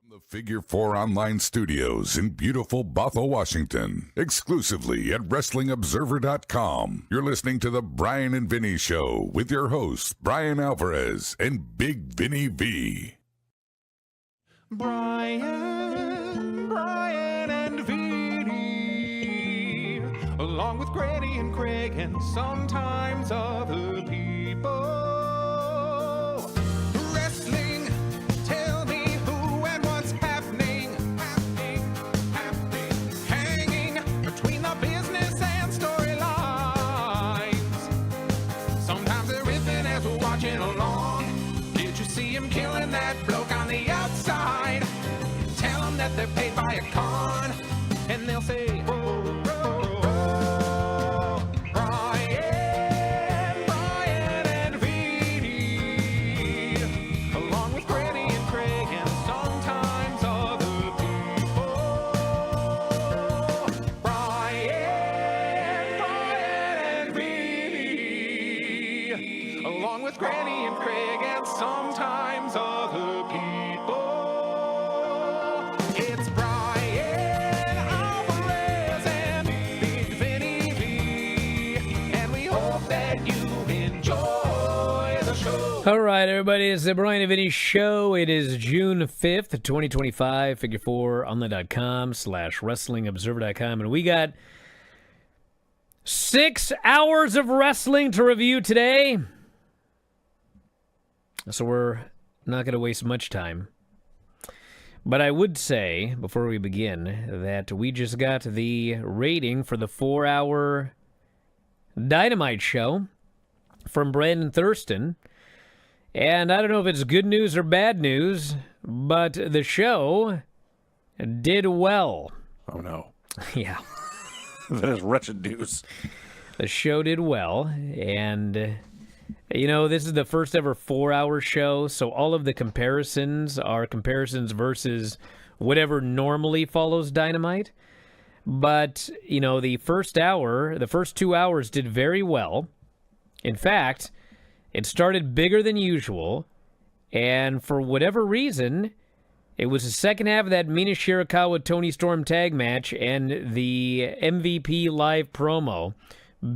The Figure 4 Online Studios in beautiful Bothell, Washington, exclusively at WrestlingObserver.com. You're listening to the Bryan and Vinny Show with your hosts, Brian Alvarez and Big Vinny V. Bryan and Vinny, along with Granny and Craig and sometimes other people. Wrestling, tell me who and what's happening. Hanging between the business and storylines. Sometimes they're ripping as we're watching along. Did you see him killing that bloke on the outside? Tell them that they're paid by a con, and they'll say, Bryan and Vinny, along with Granny and Craig and sometimes other people. Bryan and Vinny, along with Granny and Craig and sometimes other people. It's Bryan Alvarez and Big Vinny V, and we hope that you enjoy the show. All right, everybody, it's the Bryan and Vinny Show. It is June 5th, 2025, figure4online.com/wrestlingobserver.com, and we got 6 hours of wrestling to review today. So we're not going to waste much time. But I would say, before we begin, that we just got the rating for the 4-hour Dynamite show from Brandon Thurston. And I don't know if it's good news or bad news, but the show did well. Oh, no. Yeah. That is wretched news. The show did well, and you know, this is the first ever 4-hour show, so all of the comparisons are comparisons versus whatever normally follows Dynamite. But, you know, the first 2 hours did very well. In fact, it started bigger than usual, and for whatever reason, it was the second half of that Mina Shirakawa-Toni Storm tag match and the MVP live promo.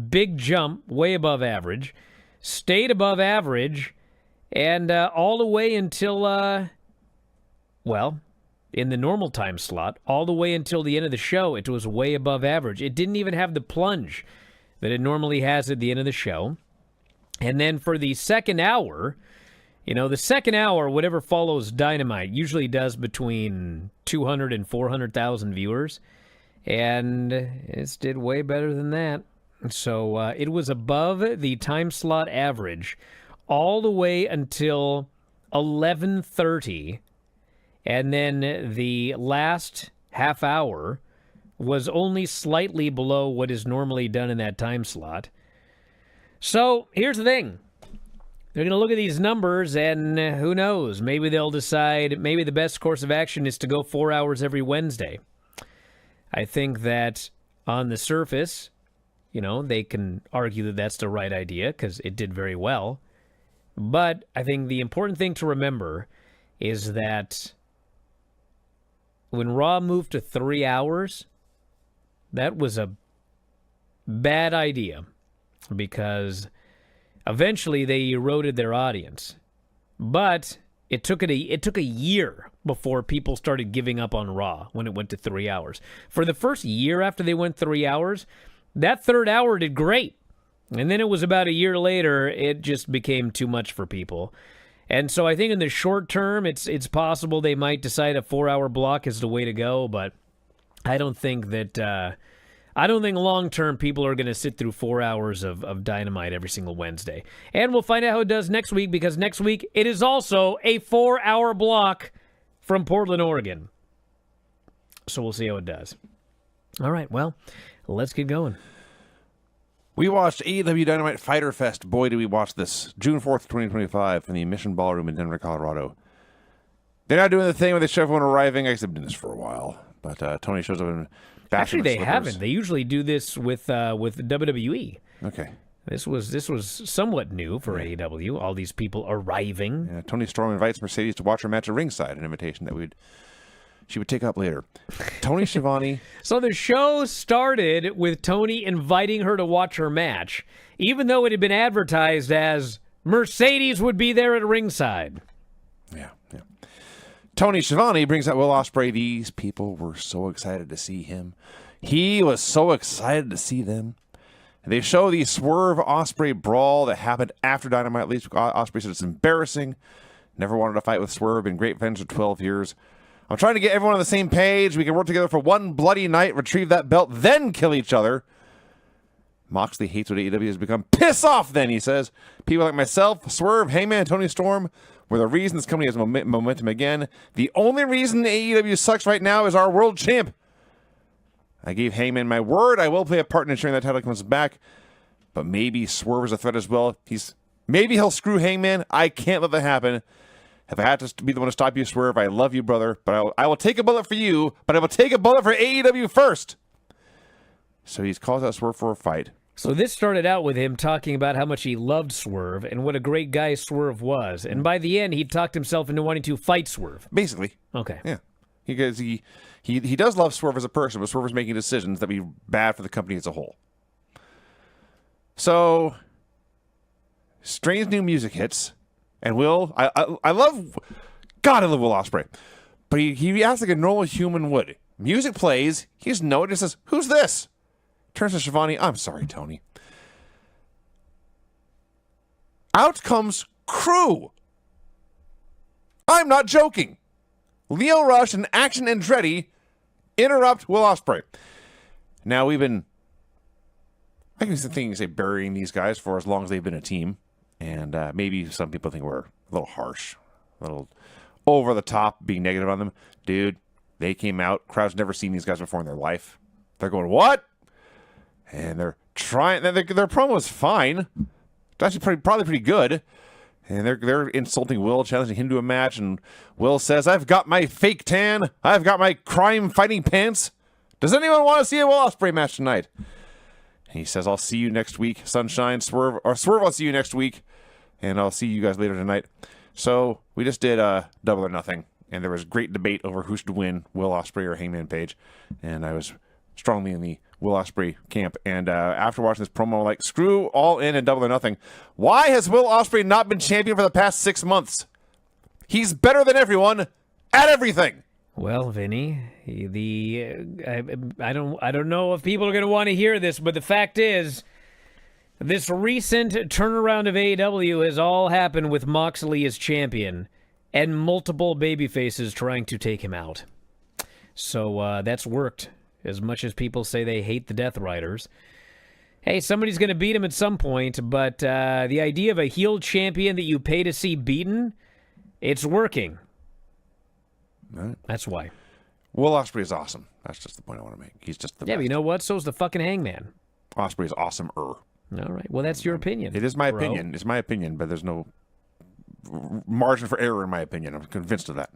Big jump, way above average. Stayed above average, and all the way until, in the normal time slot, all the way until the end of the show, it was way above average. It didn't even have the plunge that it normally has at the end of the show. And then for the second hour, you know, the second hour, whatever follows Dynamite, usually does between 200 and 400,000 viewers, and it did way better than that. So it was above the time slot average all the way until 11:30, and then the last half hour was only slightly below what is normally done in that time slot. So here's the thing. They're going to look at these numbers, and who knows? Maybe they'll decide maybe the best course of action is to go 4 hours every Wednesday. I think that on the surface, you know, they can argue that that's the right idea because it did very well. But I think the important thing to remember is that when Raw moved to 3 hours, that was a bad idea because eventually they eroded their audience. But it took a year before people started giving up on Raw when it went to 3 hours. For the first year after they went 3 hours, that third hour did great. And then it was about a year later, it just became too much for people. And so I think in the short term, it's possible they might decide a 4-hour block is the way to go, but I don't think long term people are going to sit through 4 hours of Dynamite every single Wednesday. And we'll find out how it does next week, because next week it is also a 4-hour block from Portland, Oregon. So we'll see how it does. All right, well, let's get going. We watched AEW Dynamite Fyter Fest. Boy, did we watch this. June 4th, 2025, from the Mission Ballroom in Denver, Colorado. They're not doing the thing where they show everyone arriving. I guess they've been doing this for a while. But Tony shows up in Actually, they haven't. They usually do this with WWE. Okay. This was somewhat new for AEW. All these people arriving. Yeah, Tony Storm invites Mercedes to watch her match at ringside, an invitation that we'd she would take up later. Tony Schiavone. So the show started with Tony inviting her to watch her match, even though it had been advertised as Mercedes would be there at ringside. Yeah. Tony Schiavone brings out Will Ospreay. These people were so excited to see him. He was so excited to see them. And they show the Swerve Ospreay brawl that happened after Dynamite leaves. Ospreay said it's embarrassing. Never wanted to fight with Swerve. Been great friends for 12 years. I'm trying to get everyone on the same page. We can work together for one bloody night, retrieve that belt, then kill each other. Moxley hates what AEW has become. Piss off, then, he says. People like myself, Swerve, Heyman, Tony Storm were the reason this company has momentum again. The only reason AEW sucks right now is our world champ. I gave Heyman my word. I will play a part in ensuring that title comes back. But maybe Swerve is a threat as well. Maybe he'll screw Heyman. I can't let that happen. If I had to be the one to stop you, Swerve, I love you, brother. But I will take a bullet for you. But I will take a bullet for AEW first. So he's called out Swerve for a fight. So this started out with him talking about how much he loved Swerve and what a great guy Swerve was. And by the end, he talked himself into wanting to fight Swerve. Basically. Okay. Yeah. Because he does love Swerve as a person, but Swerve is making decisions that would be bad for the company as a whole. So, strange new music hits. And Will, I love Will Ospreay. But he acts like a normal human would. Music plays, he just notices, says, who's this? Turns to Schiavone, I'm sorry, Tony. Out comes Crew. I'm not joking. Leo Rush and Action Andretti interrupt Will Ospreay. Now I can say burying these guys for as long as they've been a team. And maybe some people think we're a little harsh, a little over the top, being negative on them. Dude, they came out. Crowd's never seen these guys before in their life. They're going, what? And they're trying. Their promo is fine. It's actually probably pretty good. And they're insulting Will, challenging him to a match. And Will says, I've got my fake tan. I've got my crime fighting pants. Does anyone want to see a Will Ospreay match tonight? And he says, I'll see you next week, Sunshine. Swerve, I'll see you next week. And I'll see you guys later tonight. So we just did Double or Nothing. And there was great debate over who should win, Will Ospreay or Hangman Page. And I was strongly in the Will Ospreay camp. And after watching this promo, I'm like, screw All In and Double or Nothing. Why has Will Ospreay not been champion for the past 6 months? He's better than everyone at everything. Well, Vinny, I don't know if people are going to want to hear this, but the fact is, this recent turnaround of AEW has all happened with Moxley as champion and multiple babyfaces trying to take him out. So that's worked. As much as people say they hate the Death Riders, hey, somebody's going to beat him at some point, but the idea of a heel champion that you pay to see beaten, it's working. Right. That's why. Will Ospreay is awesome. That's just the point I want to make. He's just the best. But you know what? So's the fucking Hangman. Ospreay is awesome-er. All right. Well, that's your opinion. It is my opinion. It's my opinion, but there's no margin for error in my opinion. I'm convinced of that.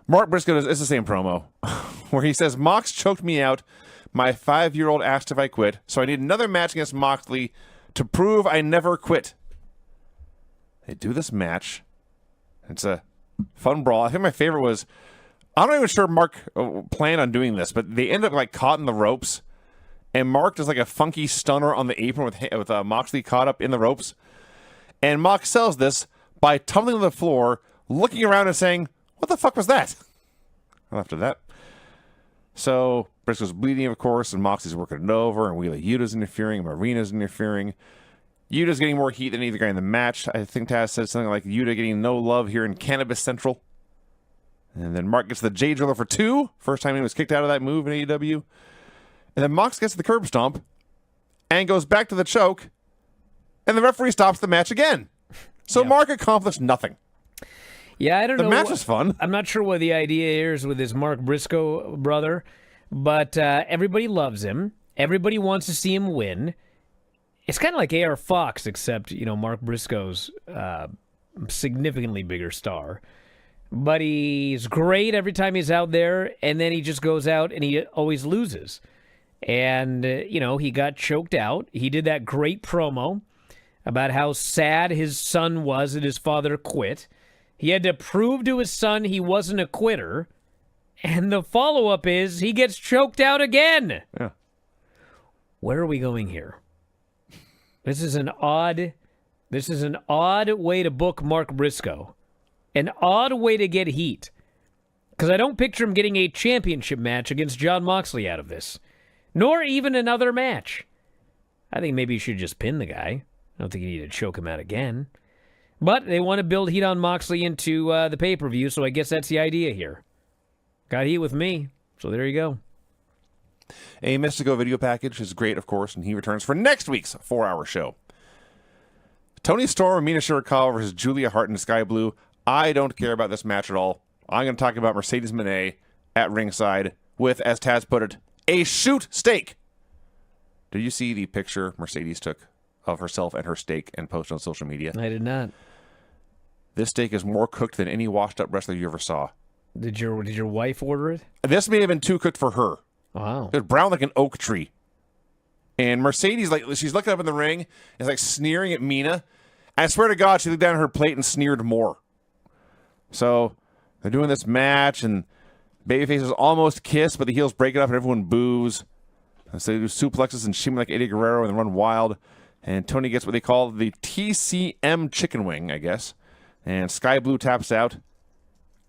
Mark Briscoe is the same promo where he says, Mox choked me out. My 5-year-old asked if I quit, so I need another match against Moxley to prove I never quit. They do this match. It's a fun brawl. I think my favorite was, I'm not even sure Mark planned on doing this, but they end up like caught in the ropes, and Mark does like a funky stunner on the apron with Moxley caught up in the ropes. And Mox sells this by tumbling to the floor, looking around and saying, what the fuck was that? Well, after that. So Briscoe's bleeding, of course, and Moxley's working it over, and Wheeler Yuta's interfering, and Marina's interfering. Yuta's getting more heat than either guy in the match. I think Taz said something like Yuta getting no love here in Cannabis Central. And then Mark gets the J Driller for 2. First time he was kicked out of that move in AEW. And then Mox gets the curb stomp and goes back to the choke. And the referee stops the match again. So Mark accomplished nothing. Yeah, I don't know. The match was fun. I'm not sure what the idea is with this Mark Briscoe brother, but everybody loves him. Everybody wants to see him win. It's kind of like AR Fox, except, Mark Briscoe's significantly bigger star. But he's great every time he's out there, and then he just goes out and he always loses. And, he got choked out. He did that great promo about how sad his son was that his father quit. He had to prove to his son he wasn't a quitter, And the follow-up is he gets choked out again. Yeah. Where are we going here? This is an odd way to book Mark Briscoe. An odd way to get heat. Because I don't picture him getting a championship match against Jon Moxley out of this. Nor even another match. I think maybe you should just pin the guy. I don't think you need to choke him out again. But they want to build heat on Moxley into the pay-per-view, so I guess that's the idea here. Got heat with me, so there you go. A Mystico video package is great, of course, and he returns for next week's 4-hour show. Toni Storm and Mina Shirakawa versus Julia Hart and Sky Blue. I don't care about this match at all. I'm going to talk about Mercedes Moné at ringside with, as Taz put it, a shoot steak. Did you see the picture Mercedes took of herself and her steak and posted on social media? I did not. This steak is more cooked than any washed-up wrestler you ever saw. Did your wife order it? This may have been too cooked for her. Wow. It was brown like an oak tree. And Mercedes, like, she's looking up in the ring, is like sneering at Mina. I swear to God, she looked down at her plate and sneered more. So they're doing this match, and babyfaces almost kiss, but the heels break it up and everyone boos. And so they do suplexes and shimmy like Eddie Guerrero and they run wild. And Tony gets what they call the TCM chicken wing, I guess. And Sky Blue taps out.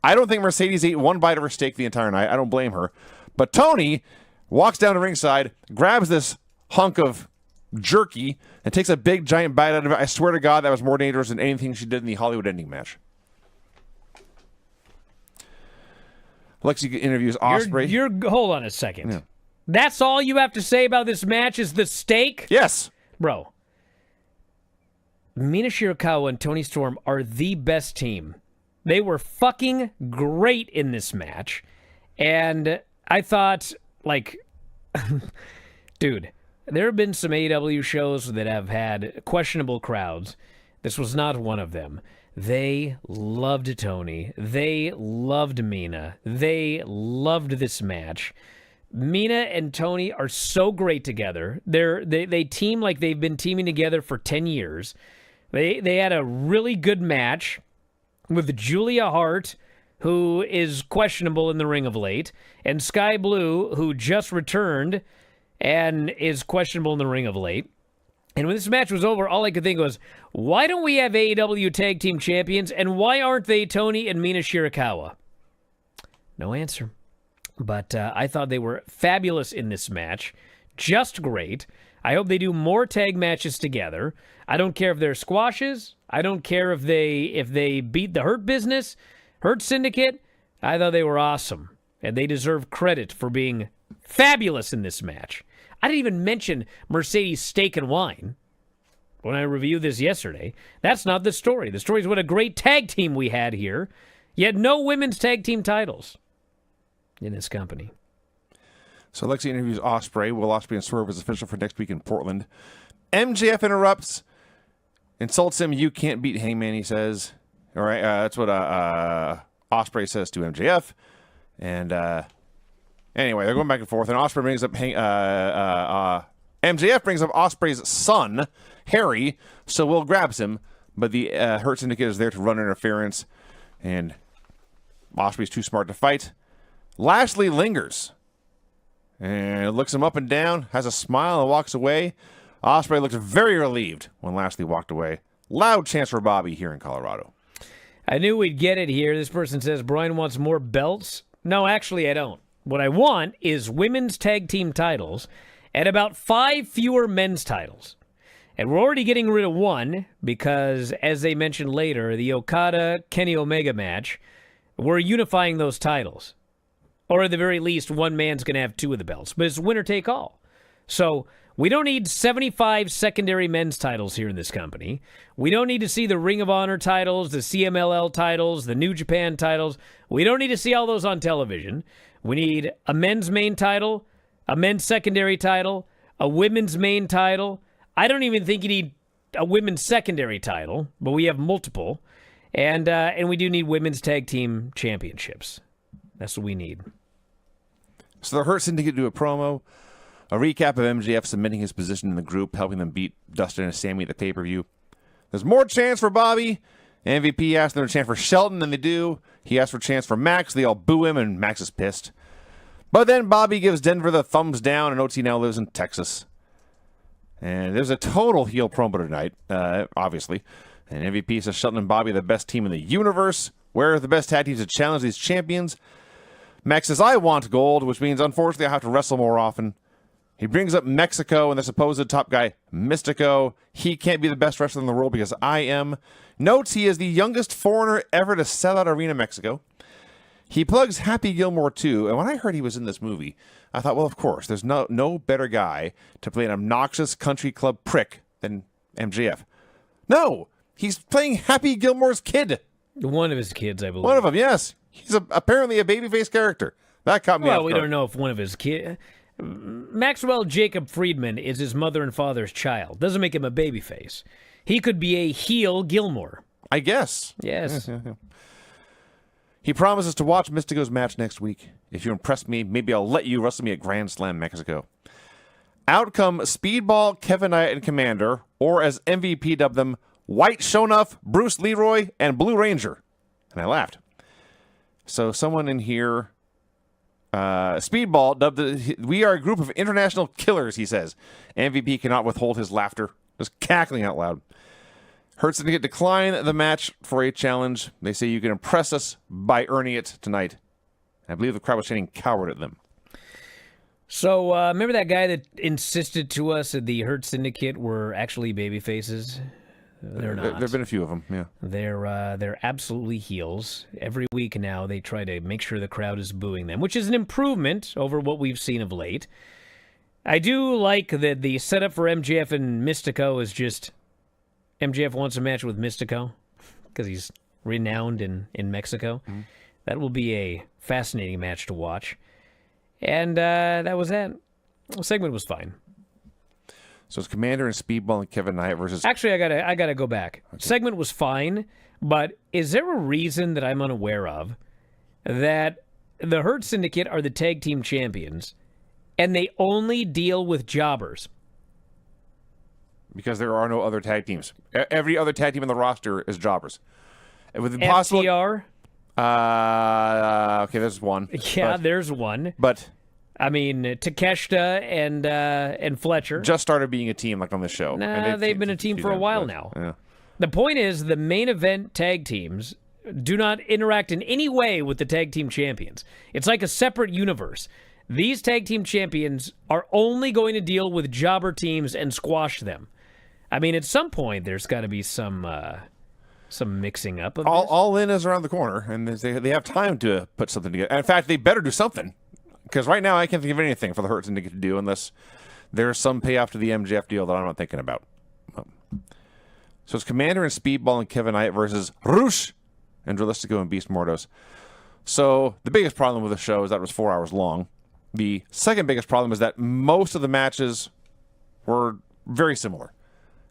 I don't think Mercedes ate one bite of her steak the entire night. I don't blame her. But Tony walks down to ringside, grabs this hunk of jerky, and takes a big, giant bite out of it. I swear to God, that was more dangerous than anything she did in the Hollywood ending match. Lexi interviews Ospreay. Hold on a second. Yeah. That's all you have to say about this match is the steak? Yes. Bro. Mina Shirakawa and Toni Storm are the best team. They were fucking great in this match. And I thought, like, dude, there have been some AEW shows that have had questionable crowds. This was not one of them. They loved Tony. They loved Mina. They loved this match. Mina and Tony are so great together. They team like they've been teaming together for 10 years. They had a really good match with Julia Hart, who is questionable in the ring of late, and Sky Blue, who just returned and is questionable in the ring of late. And when this match was over, all I could think was, why don't we have AEW Tag Team Champions, and why aren't they Tony and Mina Shirakawa? No answer. But I thought they were fabulous in this match. Just great. I hope they do more tag matches together. I don't care if they're squashes. I don't care if they beat the Hurt Business, Hurt Syndicate. I thought they were awesome. And they deserve credit for being fabulous in this match. I didn't even mention Mercedes Steak and Wine when I reviewed this yesterday. That's not the story. The story is what a great tag team we had here, yet no women's tag team titles in this company. So Lexi interviews Ospreay. Will Ospreay and Swerve is official for next week in Portland. MJF interrupts, insults him. You can't beat Hangman, he says. All right, that's what Ospreay says to MJF. And anyway, they're going back and forth. And Ospreay brings up MJF brings up Ospreay's son, Harry. So Will grabs him, but the Hurt Syndicate is there to run interference, and Ospreay's too smart to fight. Lashley lingers and looks him up and down, has a smile, and walks away. Ospreay looks very relieved when Lashley walked away. Loud chants for Bobby here in Colorado. I knew we'd get it here. This person says Bryan wants more belts. No, actually, I don't. What I want is women's tag team titles and about 5 fewer men's titles. And we're already getting rid of one because, as they mentioned later, the Okada-Kenny Omega match, we're unifying those titles. Or at the very least, one man's going to have 2 of the belts. But it's winner take all. So we don't need 75 secondary men's titles here in this company. We don't need to see the Ring of Honor titles, the CMLL titles, the New Japan titles. We don't need to see all those on television. We need a men's main title, a men's secondary title, a women's main title. I don't even think you need a women's secondary title, but we have multiple. And we do need women's tag team championships. That's what we need. So the Hurt Syndicate do a promo, a recap of MJF submitting his position in the group, helping them beat Dustin and Sammy at the pay-per-view. There's more chance for Bobby, MVP asked them to chant for Shelton, and they do. He asked for chants for Max. They all boo him, and Max is pissed. But then Bobby gives Denver the thumbs down, and OT now lives in Texas. And there's a total heel promo tonight, obviously. And MVP says Shelton and Bobby are the best team in the universe. Where are the best tag teams to challenge these champions? Max says, I want gold, which means, unfortunately, I have to wrestle more often. He brings up Mexico and the supposed top guy, Mystico. He can't be the best wrestler in the world because I am. Notes he is the youngest foreigner ever to sell out Arena Mexico. He plugs Happy Gilmore, too. And when I heard he was in this movie, I thought, well, of course, there's no better guy to play an obnoxious country club prick than MJF. No, he's playing Happy Gilmore's kid. One of his kids, I believe. One of them, yes. He's apparently a babyface character. That caught me off guard. Well, we don't know if one of his kids... Maxwell Jacob Friedman is his mother and father's child. Doesn't make him a babyface. He could be a heel Gilmore. I guess. Yes. Yeah. He promises to watch Mystico's match next week. If you impress me, maybe I'll let you wrestle me at Grand Slam Mexico. Outcome, Speedball, Kevin Knight, and Commander, or as MVP dubbed them, White Shonuff, Bruce Leroy, and Blue Ranger. And I laughed. So someone in here... Speedball dubbed we are a group of international killers, he says. MVP cannot withhold his laughter, just cackling out loud. Hurt Syndicate decline the match for a challenge. They say you can impress us by earning it tonight. I believe the crowd was chanting coward at them. So, remember that guy that insisted to us that the Hurt Syndicate were actually baby faces? They're not. There have been a few of them, yeah. They're absolutely heels. Every week now they try to make sure the crowd is booing them, which is an improvement over what we've seen of late. I do like that the setup for MJF and Mystico is just MJF wants a match with Mystico because he's renowned in Mexico. Mm-hmm. That will be a fascinating match to watch. And that was that. The segment was fine. So it's Commander and Speedball and Kevin Knight versus... Actually, I gotta go back. Okay. Segment was fine, but is there a reason that I'm unaware of that the Hurt Syndicate are the tag team champions and they only deal with jobbers? Because there are no other tag teams. Every other tag team in the roster is jobbers. With impossible... FTR? Okay, there's one. Yeah, there's one. But... I mean, Takeshita and Fletcher just started being a team like on this show. Nah, they've been a team for a while now. Yeah. The point is, the main event tag teams do not interact in any way with the tag team champions. It's like a separate universe. These tag team champions are only going to deal with jobber teams and squash them. I mean, at some point, there's got to be some mixing up of this. All in is around the corner, and they have time to put something together. And in fact, they better do something. Because right now I can't think of anything for the Hurt Syndicate to do unless there's some payoff to the MJF deal that I'm not thinking about. So it's Commander and Speedball and Kevin Knight versus Rush and Dralistico and Beast Mordos. So the biggest problem with the show is that it was 4 hours long. The second biggest problem is that most of the matches were very similar.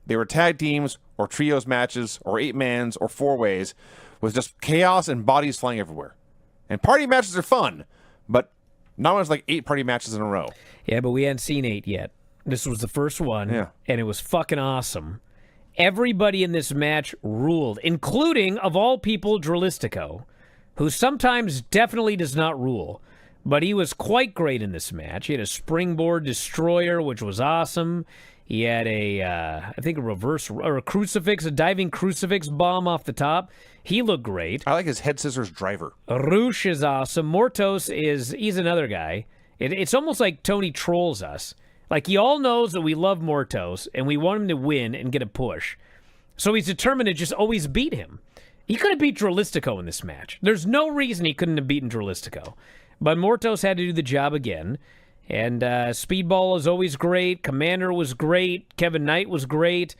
They were tag teams or trios matches or 8-mans or 4-ways with just chaos and bodies flying everywhere. And party matches are fun, but not when it's like 8 party matches in a row. Yeah, but we hadn't seen 8 yet. This was the first one, and it was fucking awesome. Everybody in this match ruled, including, of all people, Dralistico, who sometimes definitely does not rule. But he was quite great in this match. He had a springboard destroyer, which was awesome. He had a diving crucifix bomb off the top. He looked great. I like his head scissors driver. Rush is awesome. Mortos he's another guy. It's almost like Tony trolls us. Like, he all knows that we love Mortos, and we want him to win and get a push. So he's determined to just always beat him. He could have beat Dralistico in this match. There's no reason he couldn't have beaten Dralistico. But Mortos had to do the job again. And Speedball is always great. Commander was great. Kevin Knight was great.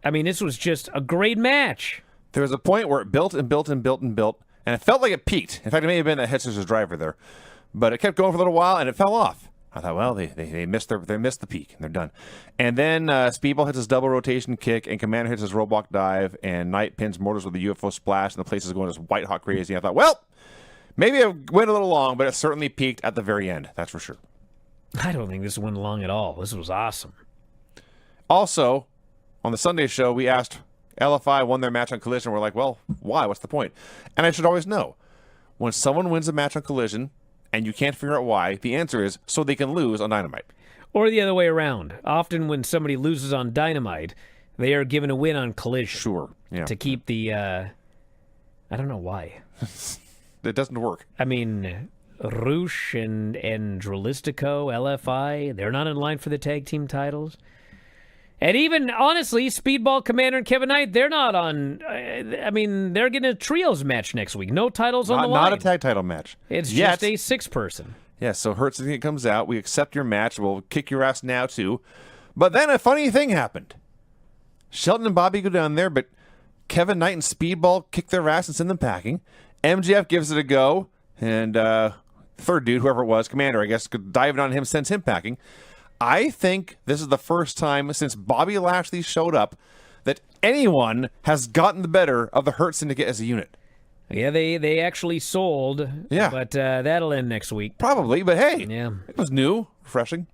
I mean, this was just a great match. There was a point where it built and built and built and built, and it felt like it peaked. In fact, it may have been a head scissors driver there. But it kept going for a little while, and it fell off. I thought, well, they missed the peak, and they're done. And then Speedball hits his double rotation kick, and Commander hits his roadblock dive, and Knight pins Mortars with a UFO splash, and the place is going just white hot crazy. I thought, well, maybe it went a little long, but it certainly peaked at the very end. That's for sure. I don't think this went long at all. This was awesome. Also, on the Sunday show, we asked LFI won their match on Collision. We're like, well, why? What's the point? And I should always know. When someone wins a match on Collision and you can't figure out why, the answer is so they can lose on Dynamite. Or the other way around. Often when somebody loses on Dynamite, they are given a win on Collision. Sure. Yeah. To keep the, I don't know why. It doesn't work. I mean, Roosh and Drolistico, LFI, they're not in line for the tag team titles. And even, honestly, Speedball Commander and Kevin Knight, they're not on, I mean, they're getting a trios match next week. No titles on the line. Not a tag title match. It's just a 6-person. Yeah, so Hurts, it comes out. We accept your match. We'll kick your ass now, too. But then a funny thing happened. Shelton and Bobby go down there, but Kevin Knight and Speedball kick their ass and send them packing. MJF gives it a go, and third dude, whoever it was, Commander, I guess, diving on him, sends him packing. I think this is the first time since Bobby Lashley showed up that anyone has gotten the better of the Hurt Syndicate as a unit. Yeah, they actually sold. Yeah. But that'll end next week. Probably, but hey, yeah, it was new, refreshing.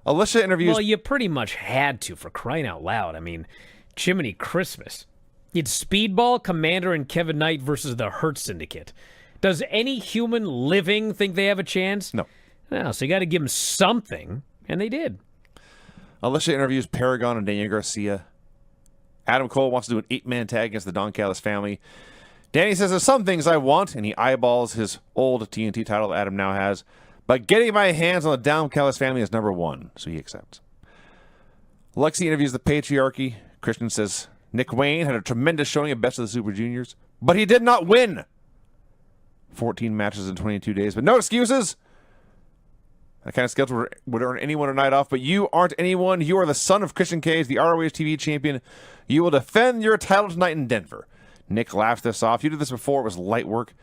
Alicia interviews... Well, you pretty much had to, for crying out loud. I mean, Jiminy Christmas. It's Speedball, Commander, and Kevin Knight versus the Hurt Syndicate. Does any human living think they have a chance? No. No, so you got to give them something, and they did. Alicia interviews Paragon and Daniel Garcia. Adam Cole wants to do an 8-man tag against the Don Callis family. Danny says there's some things I want, and he eyeballs his old TNT title that Adam now has. But getting my hands on the Don Callis family is number one, so he accepts. Lexi interviews the Patriarchy. Christian says Nick Wayne had a tremendous showing at Best of the Super Juniors, but he did not win. 14 matches in 22 days, but no excuses. That kind of schedule would earn anyone a night off, but you aren't anyone. You are the son of Christian Cage, the ROH TV champion. You will defend your title tonight in Denver. Nick laughs this off. You did this before. It was light work.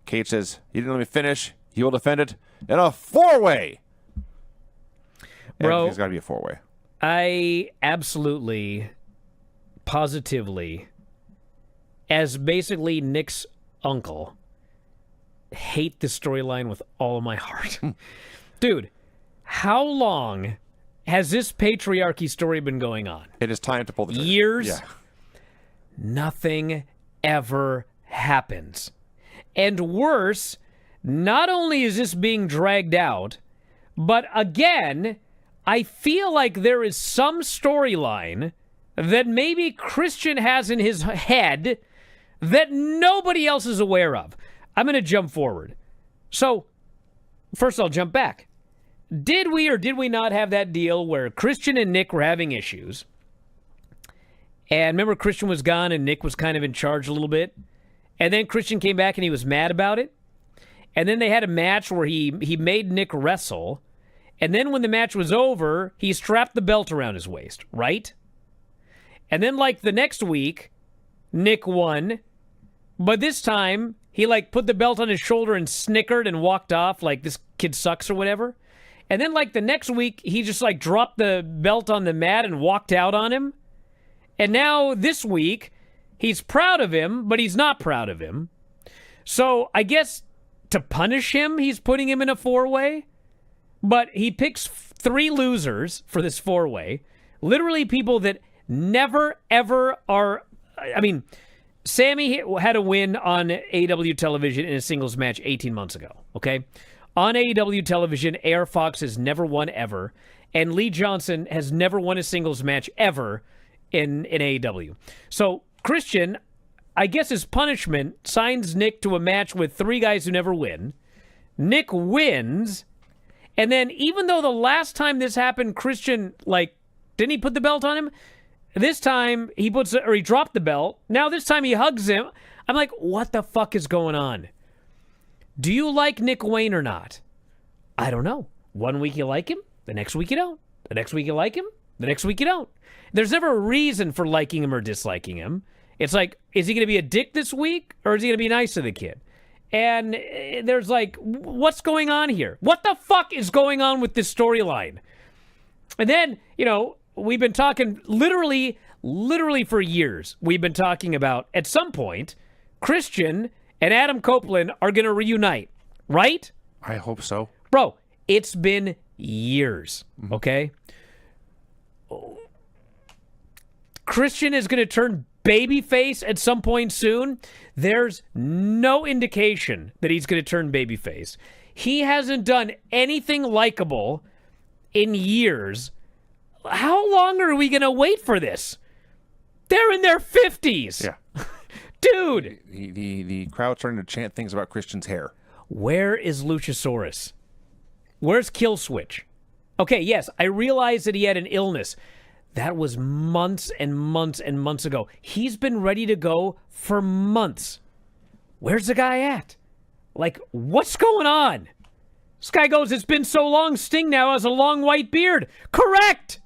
Cage says, you didn't let me finish. You will defend it in a 4-way. Bro, it's got to be a 4-way. I absolutely, positively, as basically Nick's uncle, hate this storyline with all of my heart. Dude, how long has this Patriarchy story been going on? It is time to pull the trigger. Years? Yeah. Nothing ever happens. And worse, not only is this being dragged out, but again, I feel like there is some storyline that maybe Christian has in his head that nobody else is aware of. I'm going to jump forward. So, first I'll jump back. Did we or did we not have that deal where Christian and Nick were having issues? And remember, Christian was gone and Nick was kind of in charge a little bit. And then Christian came back and he was mad about it. And then they had a match where he made Nick wrestle. And then when the match was over, he strapped the belt around his waist, right? And then like the next week, Nick won. But this time, he like put the belt on his shoulder and snickered and walked off like this kid sucks or whatever. And then like the next week, he just like dropped the belt on the mat and walked out on him. And now this week, he's proud of him, but he's not proud of him. So I guess to punish him, he's putting him in a 4-way. But he picks 3 losers for this 4-way. Literally people that never, ever are... I mean, Sammy had a win on AEW television in a singles match 18 months ago, okay? On AEW television, Air Fox has never won ever, and Lee Johnson has never won a singles match ever in AEW. So Christian, I guess his punishment, signs Nick to a match with 3 guys who never win. Nick wins, and then even though the last time this happened, Christian, like, didn't he put the belt on him? This time he dropped the belt. Now this time he hugs him. I'm like, what the fuck is going on? Do you like Nick Wayne or not? I don't know. One week you like him, the next week you don't. The next week you like him, the next week you don't. There's never a reason for liking him or disliking him. It's like, is he going to be a dick this week, or is he going to be nice to the kid? And there's like, what's going on here? What the fuck is going on with this storyline? And then, you know, we've been talking literally for years. We've been talking about, at some point, Christian and Adam Copeland are going to reunite, right? I hope so. Bro, it's been years, okay? Christian is going to turn babyface at some point soon. There's no indication that he's going to turn babyface. He hasn't done anything likable in years. How long are we going to wait for this? They're in their 50s. Yeah. Dude. The crowd's starting to chant things about Christian's hair. Where is Luchasaurus? Where's Killswitch? Okay, yes, I realize that he had an illness. That was months and months and months ago. He's been ready to go for months. Where's the guy at? Like, what's going on? This guy goes, it's been so long, Sting now has a long white beard. Correct!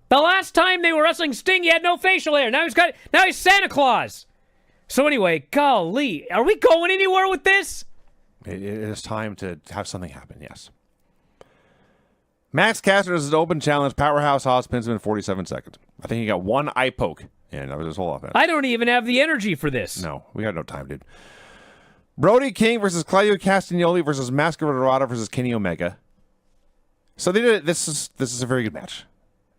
The last time they were wrestling Sting, he had no facial hair. Now he's Santa Claus. So anyway, golly, are we going anywhere with this? It is time to have something happen, yes. Max Caster does his open challenge. Powerhouse Hoss pins him in 47 seconds. I think he got one eye poke, and that was his whole offense. I don't even have the energy for this. No, we got no time, dude. Brody King versus Claudio Castagnoli versus Mascara Dorada versus Kenny Omega. So they did it. This is a very good match.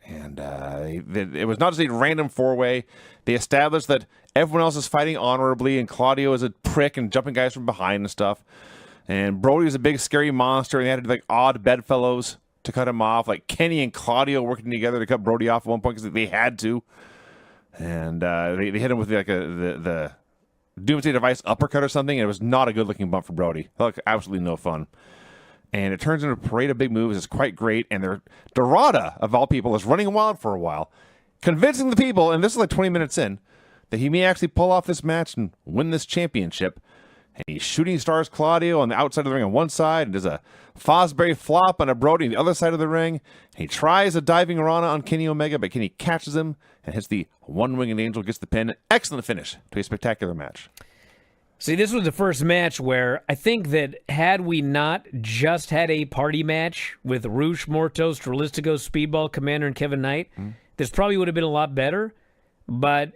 And it was not just a random four-way. They established that everyone else is fighting honorably, and Claudio is a prick and jumping guys from behind and stuff. And Brody was a big, scary monster, and they had to do, like, odd bedfellows to cut him off. Like Kenny and Claudio working together to cut Brody off at one point because they had to. And they hit him with like the Doomsday Device uppercut or something, and it was not a good-looking bump for Brody. It looked absolutely no fun. And it turns into a parade of big moves. It's quite great. And Dorada, of all people, is running wild for a while, convincing the people, and this is like 20 minutes in, that he may actually pull off this match and win this championship. And he's shooting stars Claudio on the outside of the ring on one side, and does a Fosbury flop on a Brody on the other side of the ring. And he tries a diving Rana on Kenny Omega, but Kenny catches him and hits the one-winged angel, gets the pin. Excellent finish to a spectacular match. See, this was the first match where I think that had we not just had a party match with Roosh, Mortos, Dralistico, Speedball, Commander, and Kevin Knight, this probably would have been a lot better. But,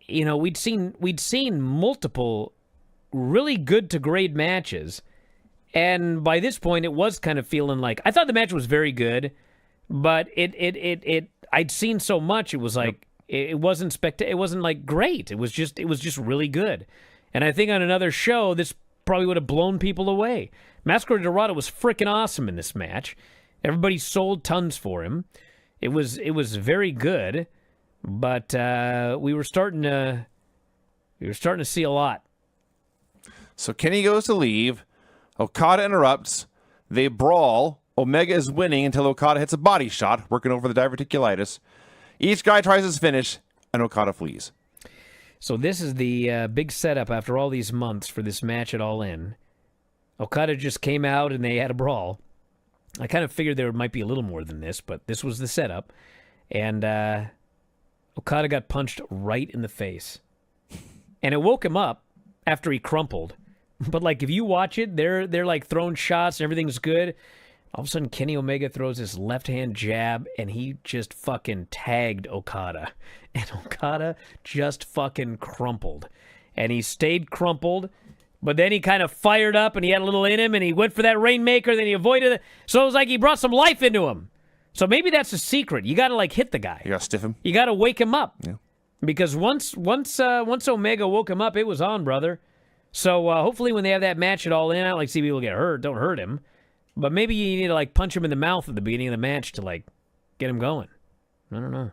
you know, we'd seen multiple really good to great matches. And by this point, it was kind of feeling like, I thought the match was very good, but I'd seen so much, it was like, it wasn't it wasn't like great. It was just really good. And I think on another show, this probably would have blown people away. Mascara Dorada was freaking awesome in this match. Everybody sold tons for him. It was very good, but we were starting to see a lot. So Kenny goes to leave. Okada interrupts. They brawl. Omega is winning until Okada hits a body shot, working over the diverticulitis. Each guy tries his finish, and Okada flees. So this is the big setup after all these months for this match at All In. Okada just came out and they had a brawl. I kind of figured there might be a little more than this, but this was the setup. And Okada got punched right in the face. And it woke him up after he crumpled. But, like, if you watch it, they're like, throwing shots and everything's good. All of a sudden, Kenny Omega throws his left-hand jab, and he just fucking tagged Okada. And Okada just fucking crumpled. And he stayed crumpled, but then he kind of fired up, and he had a little in him, and he went for that Rainmaker, then he avoided it. So it was like he brought some life into him. So maybe that's the secret. You got to, like, hit the guy. You got to stiff him. You got to wake him up. Yeah. Because once Omega woke him up, it was on, brother. So hopefully when they have that match at All In, I don't like see people get hurt. Don't hurt him. But maybe you need to, like, punch him in the mouth at the beginning of the match to, like, get him going. I don't know.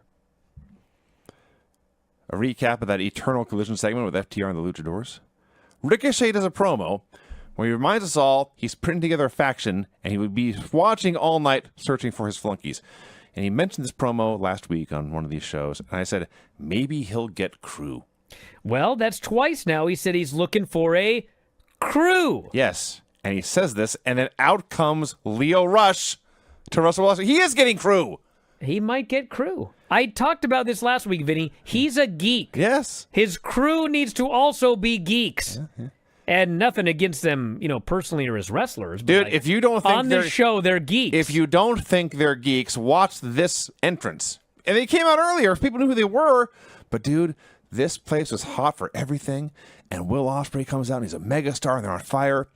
A recap of that Eternal Collision segment with FTR and the Luchadors. Ricochet does a promo where he reminds us all he's putting together a faction and he would be watching all night searching for his flunkies. And he mentioned this promo last week on one of these shows, and I said, maybe he'll get crew. Well, that's twice now. He said he's looking for a crew. Yes. And he says this, and then out comes Leo Rush to Russell Wilson. He is getting crew. He might get crew. I talked about this last week, Vinny. He's a geek. Yes. His crew needs to also be geeks. Yeah. And nothing against them, you know, personally or as wrestlers. But dude, like, if you don't think on this show, they're geeks. If you don't think they're geeks, watch this entrance. And they came out earlier. People knew who they were. But, dude, this place was hot for everything. And Will Ospreay comes out, and he's a megastar, and they're on fire.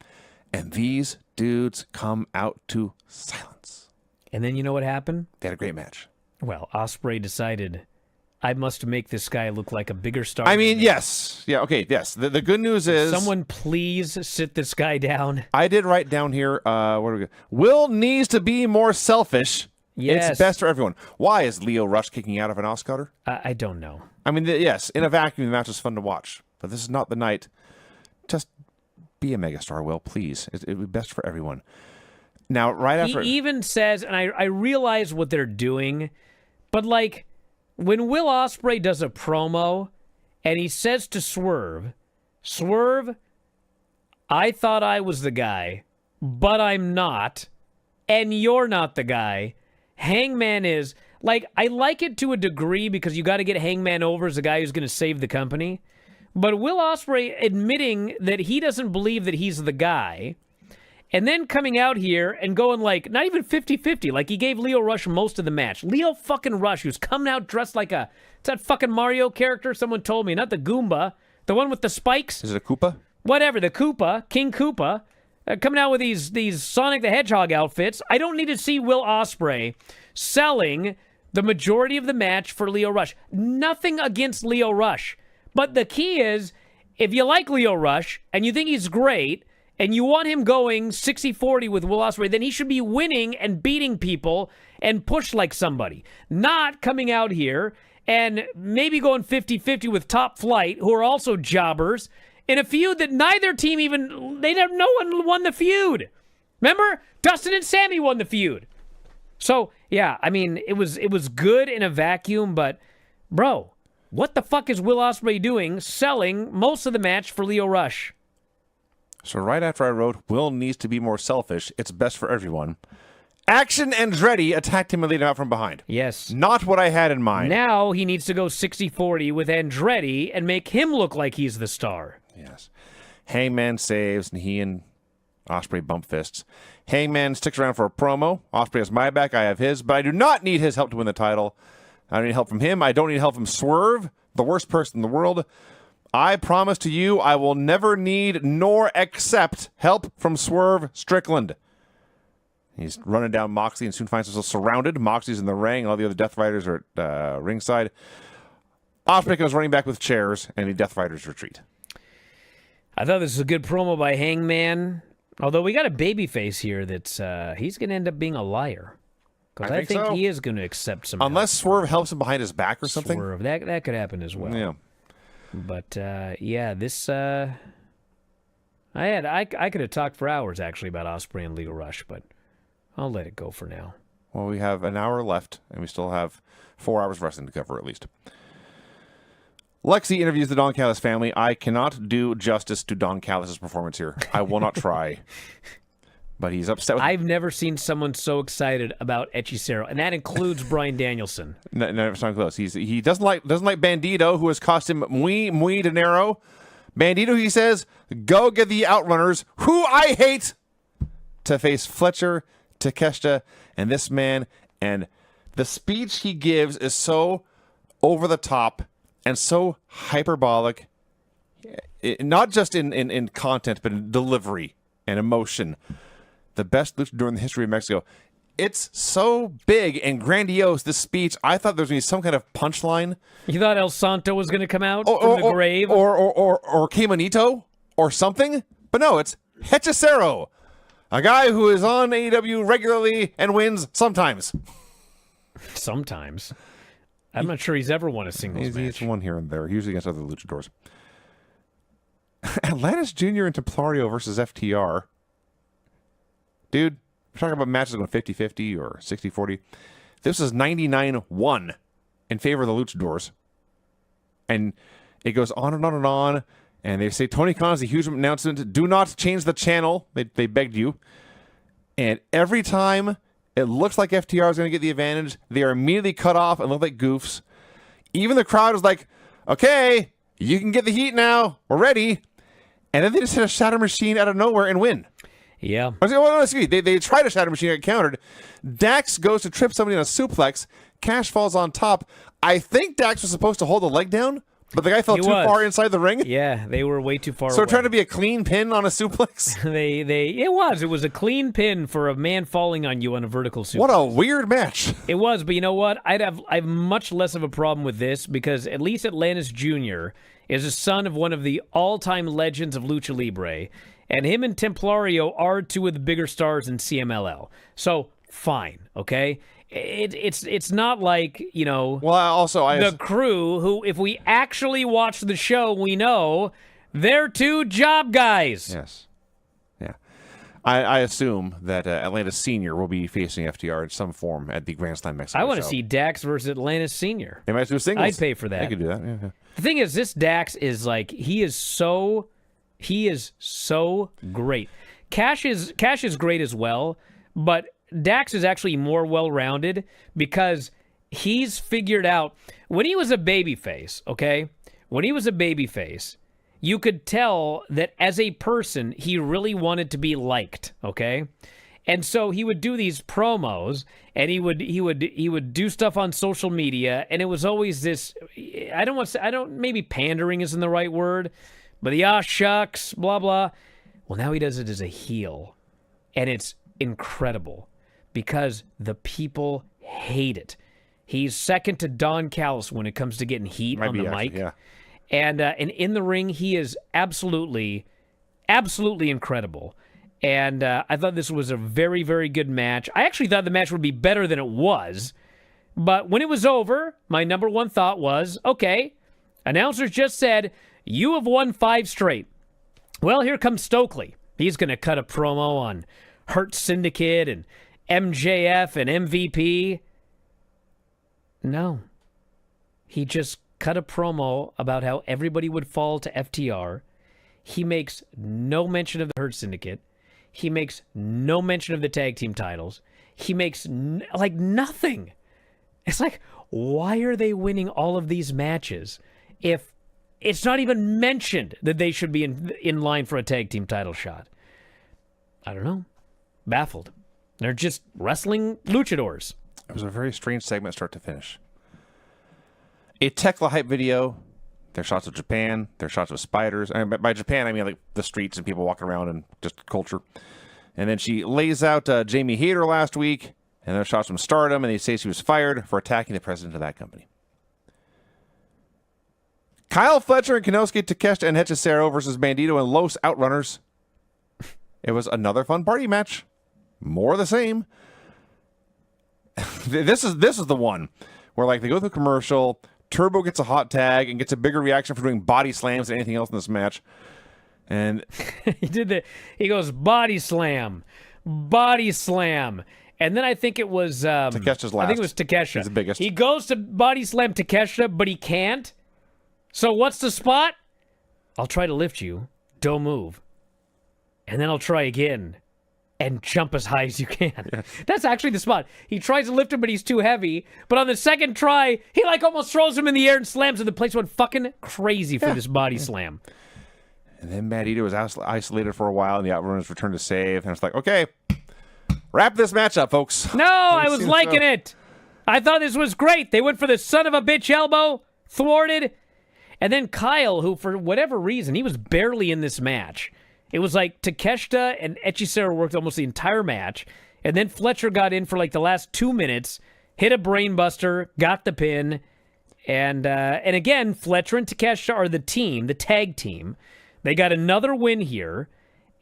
And these dudes come out to silence. And then you know what happened? They had a great match. Well, Ospreay decided, I must make this guy look like a bigger star. I mean, yes. Yeah, okay, yes. The good news is... Someone please sit this guy down. I did write down here, where do we go? Will needs to be more selfish. Yes. It's best for everyone. Why is Lio Rush kicking out of an Oscar? I don't know. I mean, yes, in a vacuum, the match is fun to watch. But this is not the night. Just be a megastar, Will, please. It would be best for everyone. Now, right after... He even says, and I realize what they're doing, but like... When Will Ospreay does a promo and he says to Swerve, I thought I was the guy, but I'm not, and you're not the guy. Hangman is, like, I like it to a degree because you got to get Hangman over as a guy who's going to save the company. But Will Ospreay admitting that he doesn't believe that he's the guy, and then coming out here and going like, not even 50-50, like he gave Lio Rush most of the match. Lio fucking Rush, who's coming out dressed like it's that fucking Mario character, someone told me, not the Goomba, the one with the spikes. Is it a Koopa? Whatever, the Koopa, King Koopa, coming out with these Sonic the Hedgehog outfits. I don't need to see Will Ospreay selling the majority of the match for Lio Rush. Nothing against Lio Rush. But the key is, if you like Lio Rush and you think he's great, and you want him going 60-40 with Will Ospreay, then he should be winning and beating people and push like somebody. Not coming out here and maybe going 50-50 with Top Flight, who are also jobbers, in a feud that neither team even, no one won the feud. Remember? Dustin and Sammy won the feud. So, yeah, I mean, it was good in a vacuum, but, bro, what the fuck is Will Ospreay doing selling most of the match for Lio Rush? So right after I wrote, Will needs to be more selfish, it's best for everyone, Action Andretti attacked him and laid him out from behind. Yes. Not what I had in mind. Now he needs to go 60-40 with Andretti and make him look like he's the star. Yes. Hangman saves, and he and Ospreay bump fists. Hangman sticks around for a promo. Ospreay has my back, I have his, but I do not need his help to win the title. I don't need help from him. I don't need help from Swerve, the worst person in the world. I promise to you I will never need nor accept help from Swerve Strickland. He's running down Moxley and soon finds himself surrounded. Moxley's in the ring. All the other Death Riders are at ringside. Ospreay goes running back with chairs, and the Death Riders retreat. I thought this was a good promo by Hangman. Although we got a babyface here that's he's going to end up being a liar. Because I think so. He is going to accept some Unless Swerve helps him behind his back or something. Swerve. That could happen as well. Yeah. But, yeah, this, I could have talked for hours, actually, about Ospreay and Lio Rush, but I'll let it go for now. Well, we have an hour left, and we still have 4 hours wrestling to cover, at least. Lexi interviews the Don Callis family. I cannot do justice to Don Callis' performance here. I will not try. But he's upset with... I've never seen someone so excited about Hechicero, and that includes Bryan Danielson. No, it's not close. He doesn't like Bandito, who has cost him muy dinero. Bandito, he says, go get the Outrunners, who I hate, to face Fletcher, Takeshita, and this man. And the speech he gives is so over the top and so hyperbolic, not just in content, but in delivery and emotion. The best luchador in the history of Mexico. It's so big and grandiose, this speech. I thought there was going to be some kind of punchline. You thought El Santo was going to come out from the grave? Or Caminito or something? But no, it's Hechicero, a guy who is on AEW regularly and wins sometimes. Sometimes. I'm not sure he's ever won a singles match. He's won here and there, usually against other luchadors. Atlantis Jr. and Templario versus FTR. Dude, we're talking about matches going 50-50 or 60-40. This is 99-1 in favor of the luchadors. And it goes on and on and on. And they say, Tony Khan's a huge announcement. Do not change the channel. They begged you. And every time it looks like FTR is going to get the advantage, they are immediately cut off and look like goofs. Even the crowd is like, okay, you can get the heat now. We're ready. And then they just hit a Shatter Machine out of nowhere and win. Yeah. They tried a Shatter Machine, get countered. Dax goes to trip somebody on a suplex. Cash falls on top. I think Dax was supposed to hold the leg down, But the guy fell He too was. far inside the ring? Yeah, they were way too far So away. trying to be a clean pin on a suplex? It was a clean pin for a man falling on you on a vertical suplex. What a weird match. It was, but you know what? I have much less of a problem with this because at least Atlantis Jr. is a son of one of the all-time legends of Lucha Libre, and him and Templario are two of the bigger stars in CMLL. So fine, okay. It's not like, you know, Well, the crew who, if we actually watch the show, we know they're two job guys. Yes. Yeah. I assume that Atlantis Senior will be facing FTR in some form at the Grand Slam Mexico I want to show. see Dax versus Atlantis Senior. They might do singles. I'd pay for that. They could do that. Yeah. The thing is, this Dax is like he is so great. Cash is great as well, but Dax is actually more well-rounded because he's figured out when he was a babyface, okay? When he was a babyface, you could tell that as a person, he really wanted to be liked, okay? And so he would do these promos and he would do stuff on social media, and it was always this maybe pandering isn't the right word, but the shucks, blah blah. Well, now he does it as a heel, and it's incredible because the people hate it. He's second to Don Callis when it comes to getting heat on the mic. Yeah. And in the ring, he is absolutely incredible. And I thought this was a very, very good match. I actually thought the match would be better than it was. But when it was over, my number one thought was, okay, announcers just said, you have won 5 straight. Well, here comes Stokely. He's going to cut a promo on Hurt Syndicate and MJF and MVP. No. He just cut a promo about how everybody would fall to FTR. He makes no mention of the Hurt Syndicate. He makes no mention of the tag team titles. He makes nothing. It's like, why are they winning all of these matches if it's not even mentioned that they should be in line for a tag team title shot? I don't know. Baffled. They're just wrestling luchadors. It was a very strange segment start to finish. A Tekla hype video. There's shots of Japan. There's shots of spiders. And by Japan, I mean like the streets and people walking around and just culture. And then she lays out Jamie Hayter last week. And there's shots from Stardom. And they say she was fired for attacking the president of that company. Kyle Fletcher and Konosuke Takeshita and Hechicero versus Bandito and Los Outrunners. It was another fun party match. More of the same. This is the one where like they go through commercial. Turbo gets a hot tag and gets a bigger reaction for doing body slams than anything else in this match. And he goes body slam. And then I think it was Takeshita's last. I think it was Takeshita. He's the biggest. He goes to body slam Takeshita, but he can't. So what's the spot? I'll try to lift you. Don't move. And then I'll try again. And jump as high as you can. Yeah. That's actually the spot. He tries to lift him, but he's too heavy. But on the second try, he like almost throws him in the air and slams him. The place went fucking crazy for this body slam. And then Bandito was isolated for a while, and the Outrunners returned to save. And it's like, okay, wrap this match up, folks. No, I was liking it. I thought this was great. They went for the son of a bitch elbow, thwarted. And then Kyle, who for whatever reason, he was barely in this match. It was like Takeshita and Hechicero worked almost the entire match, and then Fletcher got in for like the last 2 minutes, hit a brainbuster, got the pin, and again, Fletcher and Takeshita are the team, the tag team. They got another win here,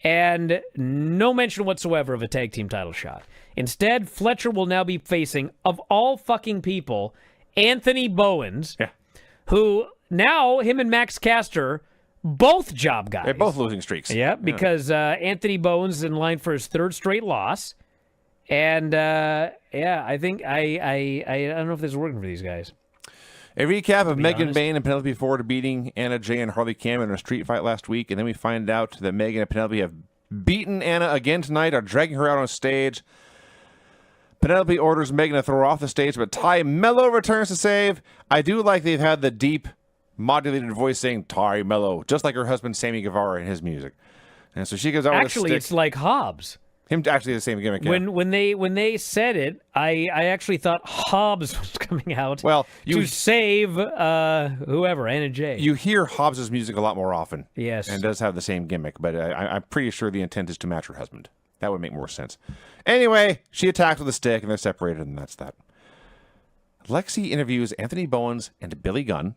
and no mention whatsoever of a tag team title shot. Instead, Fletcher will now be facing, of all fucking people, Anthony Bowens, who now him and Max Caster, both job guys. They're both losing streaks. Yeah, because Anthony Bowens is in line for his 3rd straight loss. And, I think I don't know if this is working for these guys. A recap of Megan Bayne and Penelope Ford beating Anna Jay and Harley Cam in a street fight last week. And then we find out that Megan and Penelope have beaten Anna again tonight, are dragging her out on stage. Penelope orders Megan to throw her off the stage, but Ty Mello returns to save. I do like they've had the deep modulated voice saying Ty Mello, just like her husband Sammy Guevara in his music. And so she goes out with a stick. Actually, it's like Hobbs. Him actually the same gimmick. Yeah. When they said it, I actually thought Hobbs was coming out to save whoever, Anna Jay. You hear Hobbs' music a lot more often. Yes. And does have the same gimmick, but I'm pretty sure the intent is to match her husband. That would make more sense. Anyway, she attacks with a stick, and they're separated, and that's that. Lexi interviews Anthony Bowens and Billy Gunn.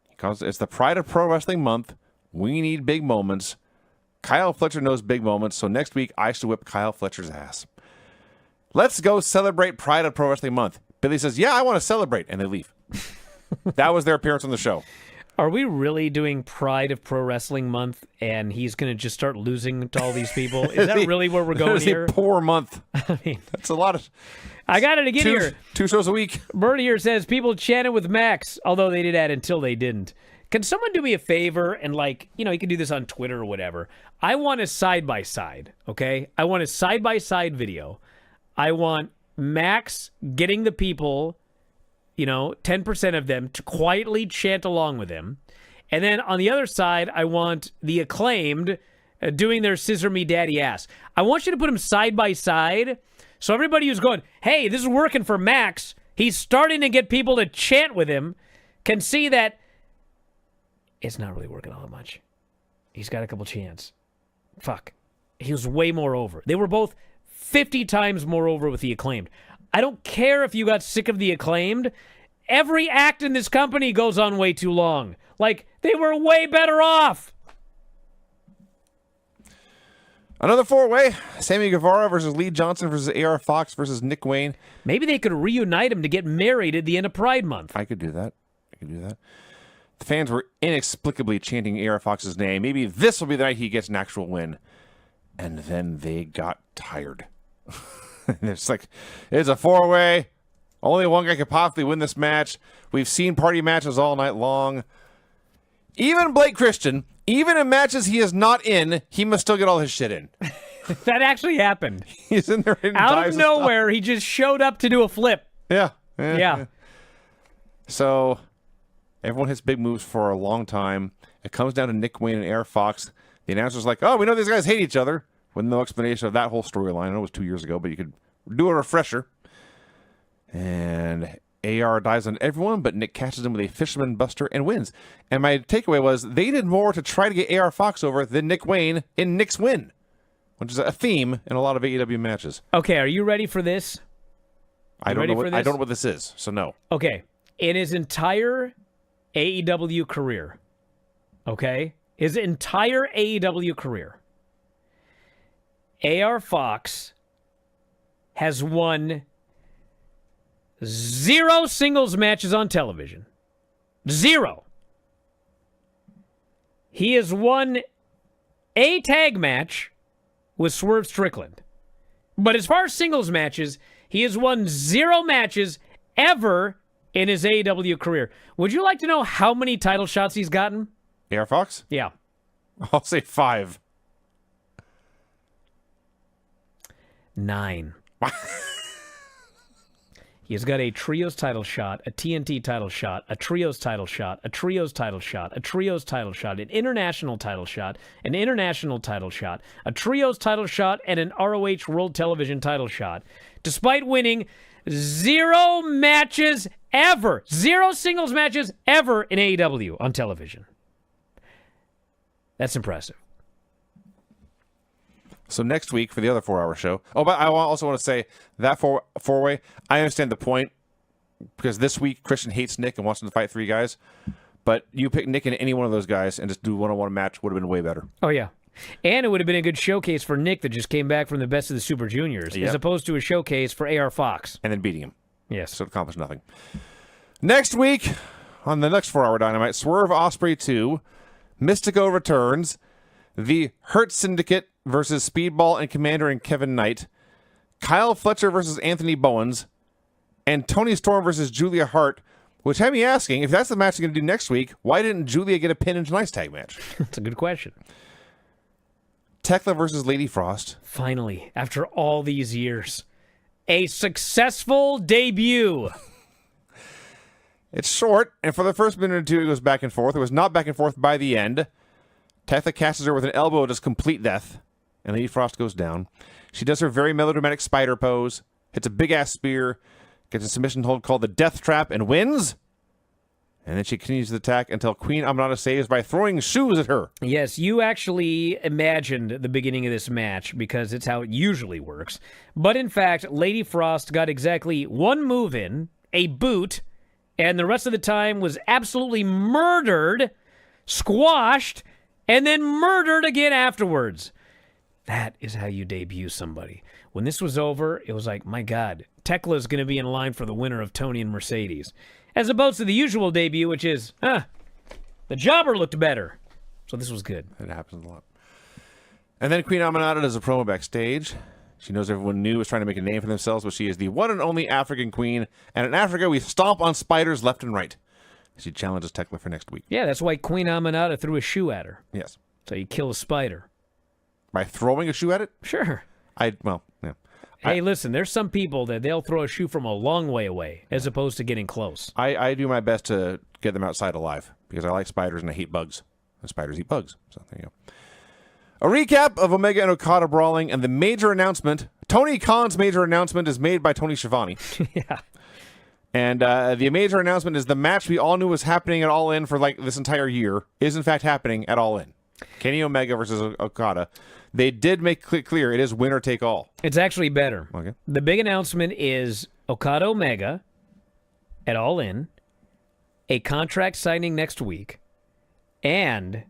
Because it's the Pride of Pro Wrestling Month. We need big moments. Kyle Fletcher knows big moments, so next week I should whip Kyle Fletcher's ass. Let's go celebrate Pride of Pro Wrestling Month. Billy says, yeah, I want to celebrate, and they leave. That was their appearance on the show. Are we really doing Pride of Pro Wrestling Month, and he's going to just start losing to all these people? Is that really where we're going here? It's a poor month. I mean, that's a lot of... I got it again here. 2 shows a week. Bird here says, people chanted with Max, although they did add until they didn't. Can someone do me a favor and, you can do this on Twitter or whatever. I want a side-by-side, okay? I want a side-by-side video. I want Max getting the people, 10% of them, to quietly chant along with him. And then on the other side, I want the Acclaimed doing their Scissor Me Daddy Ass. I want you to put them side-by-side so everybody who's going, hey, this is working for Max, he's starting to get people to chant with him, can see that it's not really working all that much. He's got a couple chants. Fuck. He was way more over. They were both 50 times more over with the Acclaimed. I don't care if you got sick of the Acclaimed. Every act in this company goes on way too long. They were way better off. Another 4-way. Sammy Guevara versus Lee Johnson versus AR Fox versus Nick Wayne. Maybe they could reunite him to get married at the end of Pride Month. I could do that. The fans were inexplicably chanting AR Fox's name. Maybe this will be the night he gets an actual win. And then they got tired. It's a 4-way. Only one guy could possibly win this match. We've seen party matches all night long. Even Blake Christian, even in matches he is not in, he must still get all his shit in. That actually happened. He's in there in out of nowhere. He just showed up to do a flip. Yeah. So everyone hits big moves for a long time. It comes down to Nick Wayne and AR Fox. The announcer's like, oh, we know these guys hate each other. With no explanation of that whole storyline. I know it was 2 years ago, but you could do a refresher. And AR dives on everyone, but Nick catches him with a fisherman buster and wins. And my takeaway was they did more to try to get AR Fox over than Nick Wayne in Nick's win, which is a theme in a lot of AEW matches. Okay, are you ready for this? I don't know what this is, so no. Okay, in his entire AEW career, his entire AEW career, AR Fox has won 0 singles matches on television. 0. He has won a tag match with Swerve Strickland. But as far as singles matches, he has won 0 matches ever in his AEW career. Would you like to know how many title shots he's gotten? AR Fox? Yeah. I'll say 5. 9. He has got a trios title shot, a TNT title shot, a trios title shot, a trios title shot, a trios title shot, an international title shot, an international title shot, a trios title shot, and an ROH World Television title shot. Despite winning 0 matches ever, 0 singles matches ever in AEW on television. That's impressive. So next week for the other 4-hour show. Oh, but I also want to say that four-way, I understand the point because this week Christian hates Nick and wants him to fight 3 guys. But you pick Nick and any one of those guys and just do a one-on-one match would have been way better. Oh, yeah. And it would have been a good showcase for Nick that just came back from the Best of the Super Juniors, as opposed to a showcase for AR Fox. And then beating him. Yes. So it accomplished nothing. Next week, on the next 4-hour Dynamite, Swerve Ospreay 2, Mystico returns, the Hurt Syndicate versus Speedball and Commander and Kevin Knight, Kyle Fletcher versus Anthony Bowens, and Tony Storm versus Julia Hart, which had me asking, if that's the match they're going to do next week, why didn't Julia get a pin in tonight's tag match? That's a good question. Tekla versus Lady Frost. Finally, after all these years, a successful debut. It's short, and for the first minute or two, it goes back and forth. It was not back and forth by the end. Tekla catches her with an elbow to complete death. and Lady Frost goes down. She does her very melodramatic spider pose, hits a big-ass spear, gets a submission hold called the Death Trap, and wins. And then she continues the attack until Queen Aminata saves by throwing shoes at her. Yes, you actually imagined the beginning of this match because it's how it usually works. But in fact, Lady Frost got exactly one move in, a boot, and the rest of the time was absolutely murdered, squashed, and then murdered again afterwards. That is how you debut somebody. When this was over, it was like, my God, Tekla's going to be in line for the winner of Tony and Mercedes. As opposed to the usual debut, which is, the jobber looked better. So this was good. It happens a lot. And then Queen Aminata does a promo backstage. She knows everyone new is trying to make a name for themselves, but she is the one and only African queen. And in Africa, we stomp on spiders left and right. She challenges Tekla for next week. Yeah, that's why Queen Aminata threw a shoe at her. Yes. So you kill a spider. By throwing a shoe at it? Sure. Yeah. Hey, listen, there's some people that they'll throw a shoe from a long way away as opposed to getting close. I do my best to get them outside alive because I like spiders and I hate bugs. And spiders eat bugs. So there you go. A recap of Omega and Okada brawling and the major announcement. Tony Khan's major announcement is made by Tony Schiavone. Yeah. And the major announcement is the match we all knew was happening at All In for like this entire year is in fact happening at All In. Kenny Omega versus Okada. They did make clear it is winner take all. It's actually better. Okay. The big announcement is Okada Omega at All In, a contract signing next week, and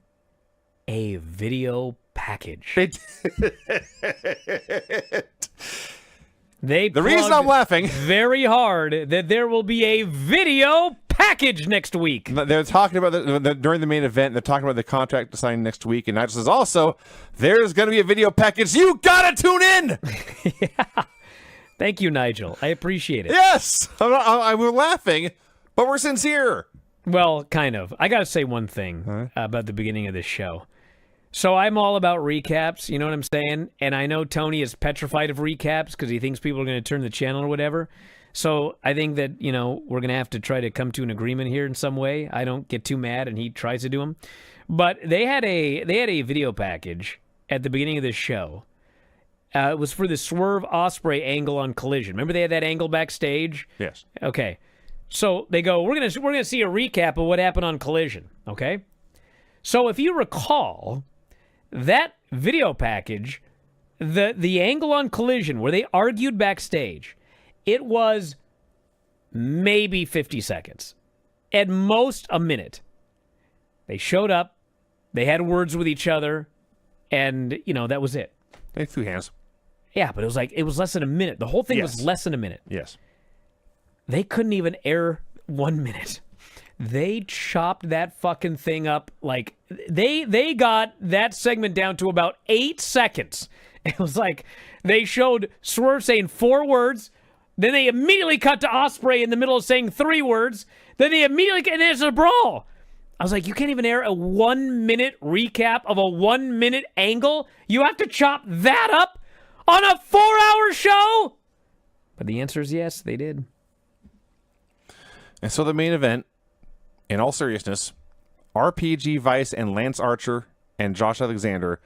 a video package. They the reason I'm laughing very hard that there will be a video package next week. They're talking about during the main event. They're talking about the contract to sign next week, and Nigel says also there's going to be a video package. You gotta tune in. Yeah. Thank you, Nigel. I appreciate it. Yes, we're laughing, but we're sincere. Well, kind of. I got to say one thing about the beginning of this show. So I'm all about recaps, you know what I'm saying? And I know Tony is petrified of recaps because he thinks people are going to turn the channel or whatever. So I think that, we're going to have to try to come to an agreement here in some way. I don't get too mad and he tries to do them. But they had a video package at the beginning of this show. It was for the Swerve Ospreay angle on Collision. Remember they had that angle backstage? Yes. Okay. So they go, we're gonna see a recap of what happened on Collision, okay? So if you recall, that video package, the angle on Collision where they argued backstage, it was maybe 50 seconds. At most a minute. They showed up, they had words with each other, and, that was it. They threw hands. Yeah, but it was less than a minute. The whole thing was less than a minute. Yes. They couldn't even air 1 minute. They chopped that fucking thing up like they got that segment down to about 8 seconds. It was like they showed Swerve saying 4 words, then they immediately cut to Ospreay in the middle of saying 3 words, then they immediately and there's a brawl. I was like, you can't even air a 1 minute recap of a 1 minute angle? You have to chop that up on a 4-hour show? But the answer is yes, they did. And so the main event, in all seriousness, RPG Vice and Lance Archer and Josh Alexander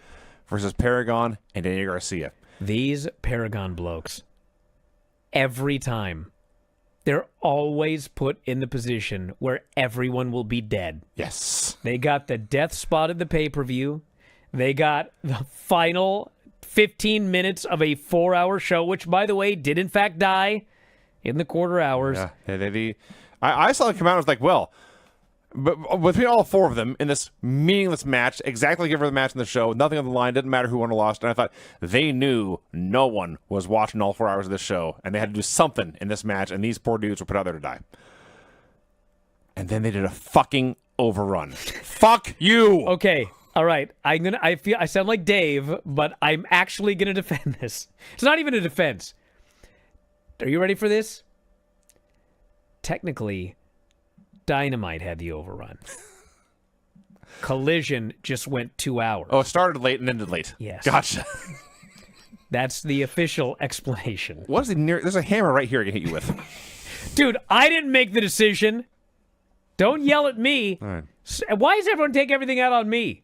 versus Paragon and Daniel Garcia. These Paragon blokes, every time, they're always put in the position where everyone will be dead. Yes. They got the death spot at the pay-per-view. They got the final 15 minutes of a 4-hour show, which, by the way, did in fact die in the quarter hours. Yeah, I saw them come out and was like, well, but between all 4 of them in this meaningless match, exactly like every other match in the show, nothing on the line, didn't matter who won or lost, and I thought they knew no one was watching all 4 hours of this show, and they had to do something in this match, and these poor dudes were put out there to die. And then they did a fucking overrun. Fuck you! Okay, all right. I sound like Dave, but I'm actually gonna defend this. It's not even a defense. Are you ready for this? Technically, Dynamite had the overrun. Collision just went 2 hours. Oh, it started late and ended late. Yes. Gotcha. That's the official explanation. What is there's a hammer right here I can hit you with. Dude, I didn't make the decision. Don't yell at me. All right. Why does everyone take everything out on me?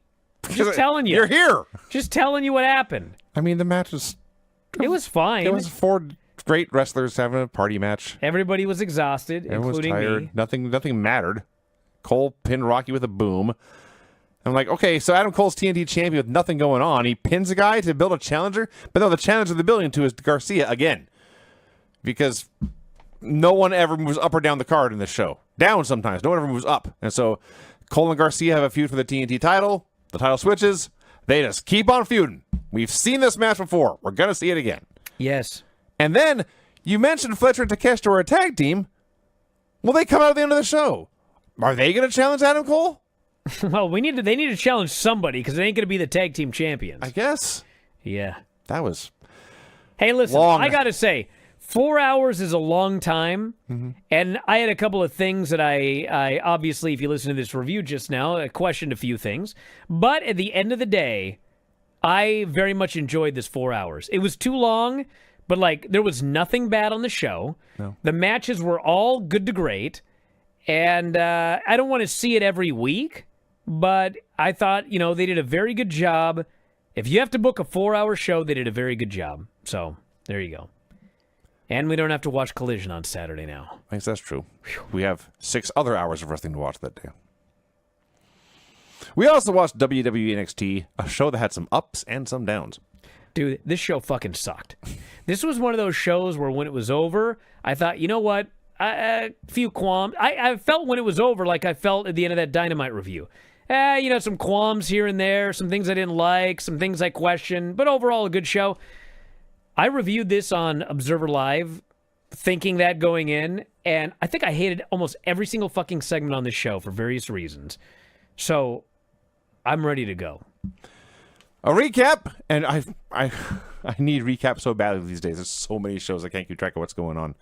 Just telling you. You're here. Just telling you what happened. I mean, the match was... It was fine. It was 4 great wrestlers having a party match. Everybody was exhausted, Everyone was including tired. me. Nothing mattered. Cole pinned Rocky with a boom. I'm like, okay, so Adam Cole's TNT champion with nothing going on. He pins a guy to build a challenger, but no, the challenger they're building to is Garcia again. Because no one ever moves up or down the card in this show. Down sometimes. No one ever moves up. And so Cole and Garcia have a feud for the TNT title. The title switches. They just keep on feuding. We've seen this match before. We're going to see it again. Yes. And then you mentioned Fletcher and Takeshita are a tag team. Well, they come out at the end of the show. Are they going to challenge Adam Cole? Well, they need to challenge somebody because they ain't going to be the tag team champions. I guess. Yeah. That was... Hey, listen, long. I got to say, 4 hours is a long time, and I had a couple of things that I obviously, if you listen to this review just now, I questioned a few things. But at the end of the day, I very much enjoyed this 4 hours. It was too long, but like there was nothing bad on the show. No. The matches were all good to great, and I don't want to see it every week, but I thought, they did a very good job. If you have to book a 4-hour show, they did a very good job. So there you go. And we don't have to watch Collision on Saturday now. I guess that's true. We have 6 other hours of wrestling to watch that day. We also watched WWE NXT, a show that had some ups and some downs. Dude, this show fucking sucked. This was one of those shows where when it was over, I thought, you know what? A few qualms. I felt when it was over like I felt at the end of that Dynamite review. Some qualms here and there, some things I didn't like, some things I questioned, but overall a good show. I reviewed this on Observer Live, thinking that going in, and I think I hated almost every single fucking segment on this show for various reasons. So, I'm ready to go. A recap, and I need recap so badly these days. There's so many shows I can't keep track of what's going on.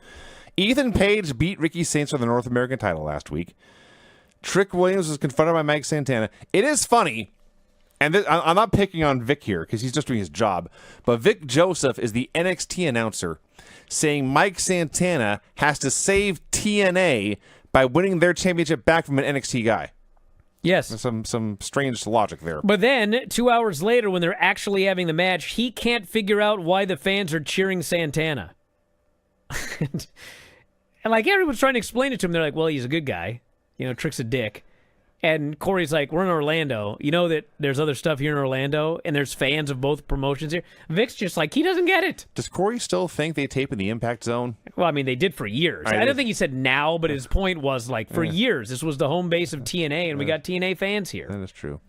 Ethan Page beat Ricky Saints for the North American title last week. Trick Williams was confronted by Mike Santana. It is funny. And I'm not picking on Vic here because he's just doing his job. But Vic Joseph is the NXT announcer saying Mike Santana has to save TNA by winning their championship back from an NXT guy. Yes. There's some strange logic there. But then, 2 hours later, when they're actually having the match, he can't figure out why the fans are cheering Santana. and like everyone's trying to explain it to him. They're like, well, he's a good guy. Trick's a dick. And Corey's like, we're in Orlando. You know that there's other stuff here in Orlando, and there's fans of both promotions here. Vic's just like, he doesn't get it. Does Corey still think they tape in the Impact Zone? Well, I mean, they did for years. I don't think he said now, but his point was, like, for years, this was the home base of TNA, and we got TNA fans here. That is true.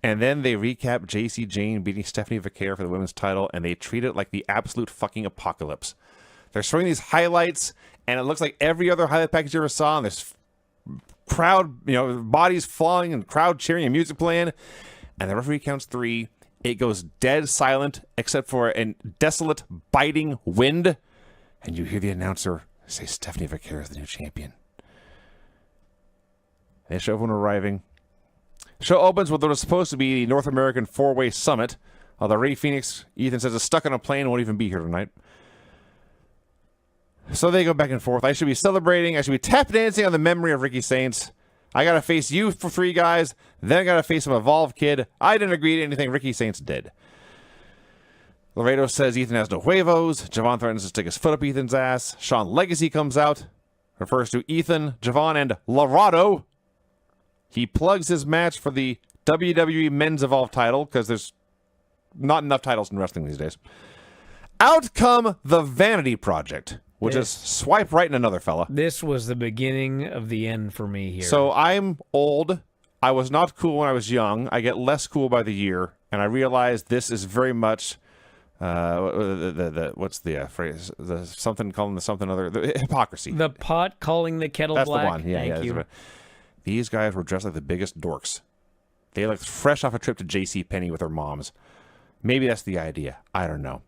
And then they recap JC Jane beating Stephanie Vaquer for the women's title, and they treat it like the absolute fucking apocalypse. They're showing these highlights, and it looks like every other highlight package you ever saw, and there's crowd, bodies falling and crowd cheering and music playing, and the referee counts 3. It goes dead silent except for a desolate biting wind, and you hear the announcer say Stephanie Vaquer is the new champion. They show everyone arriving. The show opens with what was supposed to be the North American 4-way summit, although Ray Phoenix, Ethan says, is stuck on a plane and won't even be here tonight. So they go back and forth. I should be celebrating. I should be tap dancing on the memory of Ricky Saints. I got to face you for 3 guys. Then I got to face some Evolved kid. I didn't agree to anything Ricky Saints did. Laredo says Ethan has no huevos. Javon threatens to stick his foot up Ethan's ass. Sean Legacy comes out. Refers to Ethan, Javon, and Laredo. He plugs his match for the WWE Men's Evolved title because there's not enough titles in wrestling these days. Out come the Vanity Project. We'll just swipe right in another fella. This was the beginning of the end for me here. So I'm old. I was not cool when I was young. I get less cool by the year. And I realize this is very much, what's the phrase? The something calling the something other, the hypocrisy. The pot calling the kettle That's black. the one. Yeah, Thank you. These guys were dressed like the biggest dorks. They looked fresh off a trip to JCPenney with their moms. Maybe that's the idea. I don't know.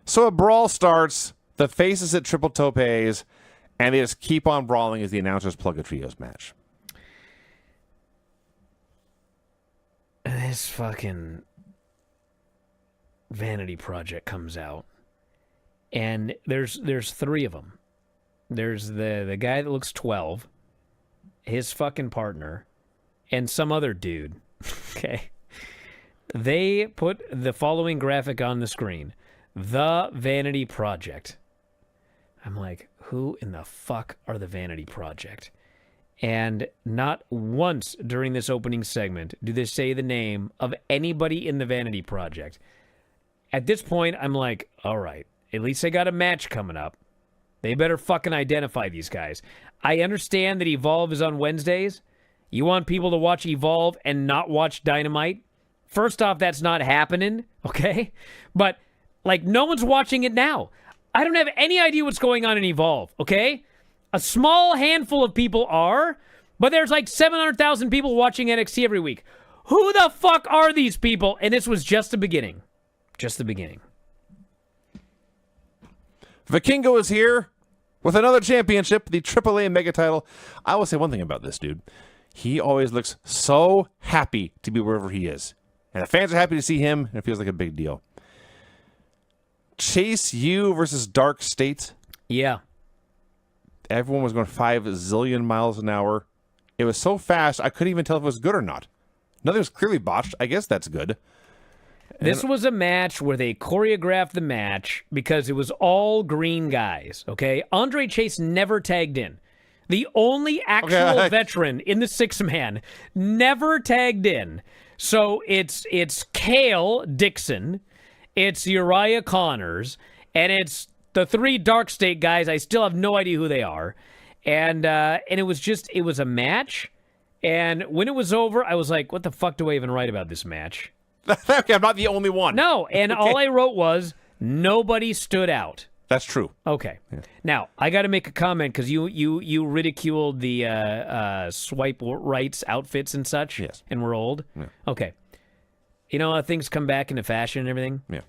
So a brawl starts. The faces at Triple Topes, and they just keep on brawling as the announcers plug a trios match. This fucking Vanity Project comes out, and there's 3 of them. There's the guy that looks 12, his fucking partner, and some other dude. Okay. they put the following graphic on the screen. The Vanity Project. I'm like, who in the fuck are the Vanity Project? And not once during this opening segment do they say the name of anybody in the Vanity Project. At this point, I'm like, all right, at least they got a match coming up. They better fucking identify these guys. I understand that Evolve is on Wednesdays. You want people to watch Evolve and not watch Dynamite? First off, that's not happening, okay? But, like, no one's watching it now. I don't have any idea what's going on in Evolve, okay? A small handful of people are, but there's like 700,000 people watching NXT every week. Who the fuck are these people? And this was just the beginning. Just the beginning. Vikingo is here with another championship, the AAA Mega title. I will say one thing about this dude. He always looks so happy to be wherever he is. And the fans are happy to see him, and it feels like a big deal. Chase U versus Dark State. Yeah. Everyone was going 5 zillion miles an hour. It was so fast, I couldn't even tell if it was good or not. Nothing was clearly botched. I guess that's good. This was a match where they choreographed the match because it was all green guys, okay? Andre Chase never tagged in. The only actual veteran in the six-man never tagged in. So it's Kale Dixon, it's Uriah Connors, and it's the 3 Dark State guys. I still have no idea who they are. And it was a match. And when it was over, I was like, what the fuck do I even write about this match? Okay, I'm not the only one. No, and all I wrote was, nobody stood out. That's true. Okay. Yeah. Now, I got to make a comment because you ridiculed the swipe rights outfits and such. Yes. And we're old. Yeah. Okay. You know how things come back into fashion and everything? Yeah.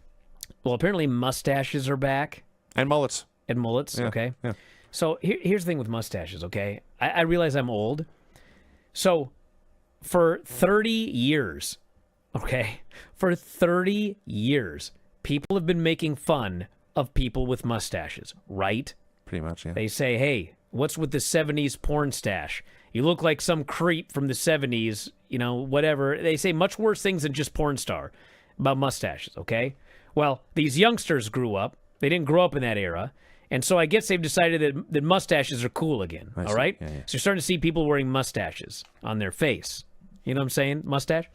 Well, apparently mustaches are back. And mullets. And mullets, yeah. Okay. Yeah. So here's the thing with mustaches, okay? I realize I'm old. So for 30 years, okay? For 30 years, people have been making fun of people with mustaches, right? Pretty much, yeah. They say, hey, what's with the 70s porn stash? You look like some creep from the 70s, you know, whatever. They say much worse things than just porn star about mustaches, okay? Well, these youngsters grew up. They didn't grow up in that era. And so I guess they've decided that mustaches are cool again, all right? Yeah, yeah. So you're starting to see people wearing mustaches on their face. You know what I'm saying? Mustache.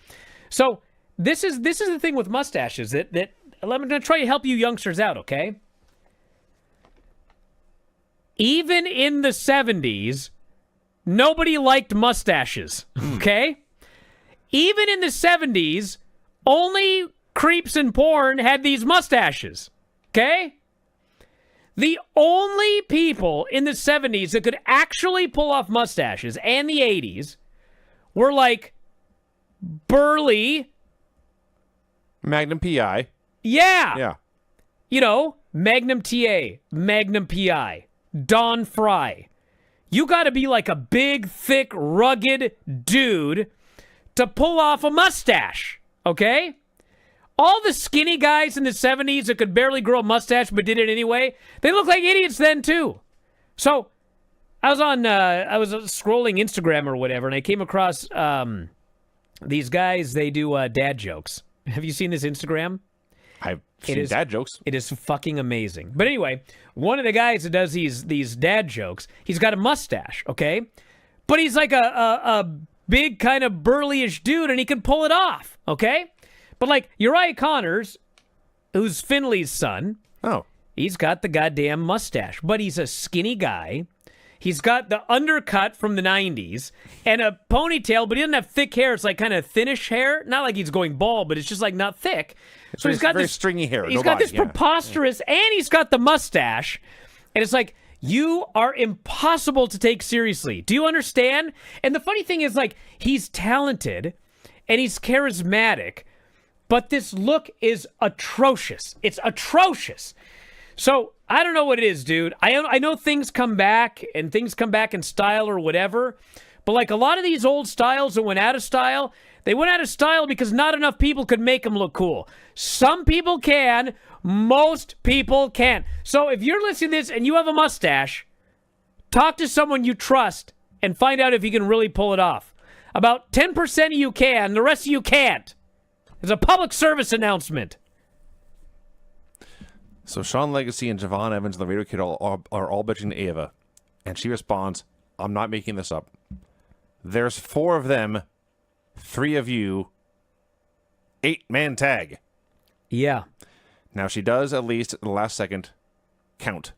So this is the thing with mustaches that I'm going to try to help you youngsters out, okay? Even in the 70s, nobody liked mustaches, okay? Even in the 70s, only creeps in porn had these mustaches, okay? The only people in the 70s that could actually pull off mustaches, and the 80s, were like burly. Magnum PI. Yeah. Yeah. You know, Magnum TA, Magnum PI, Don Fry. You got to be like a big, thick, rugged dude to pull off a mustache, okay? All the skinny guys in the 70s that could barely grow a mustache but did it anyway, they looked like idiots then too. So I was scrolling Instagram or whatever, and I came across these guys. They do dad jokes. Have you seen this Instagram? I've seen dad jokes. It is fucking amazing. But anyway, one of the guys that does these dad jokes, he's got a mustache, okay? But he's like a big kind of burlyish dude, and he can pull it off, okay? But like Uriah Connors, who's Finley's son, he's got the goddamn mustache. But he's a skinny guy. He's got the undercut from the 90s and a ponytail, but he doesn't have thick hair. It's like kind of thinnish hair. Not like he's going bald, but it's just like not thick. So he's got very this stringy hair. He's got this preposterous, and he's got the mustache. And it's like, you are impossible to take seriously. Do you understand? And the funny thing is, like, he's talented and he's charismatic, but this look is atrocious. It's atrocious. So I don't know what it is, dude. I know things come back, and things come back in style or whatever, but like a lot of these old styles that went out of style, they went out of style because not enough people could make them look cool. Some people can, most people can't. So if you're listening to this and you have a mustache, talk to someone you trust and find out if you can really pull it off. About 10% of you can, the rest of you can't. It's a public service announcement. So Sean Legacy and Javon Evans and the Radio Kid are all bitching to Ava. And she responds, I'm not making this up. There's 4 of them, 3 of you, 8-man tag. Yeah. Now she does, at least at the last second, count.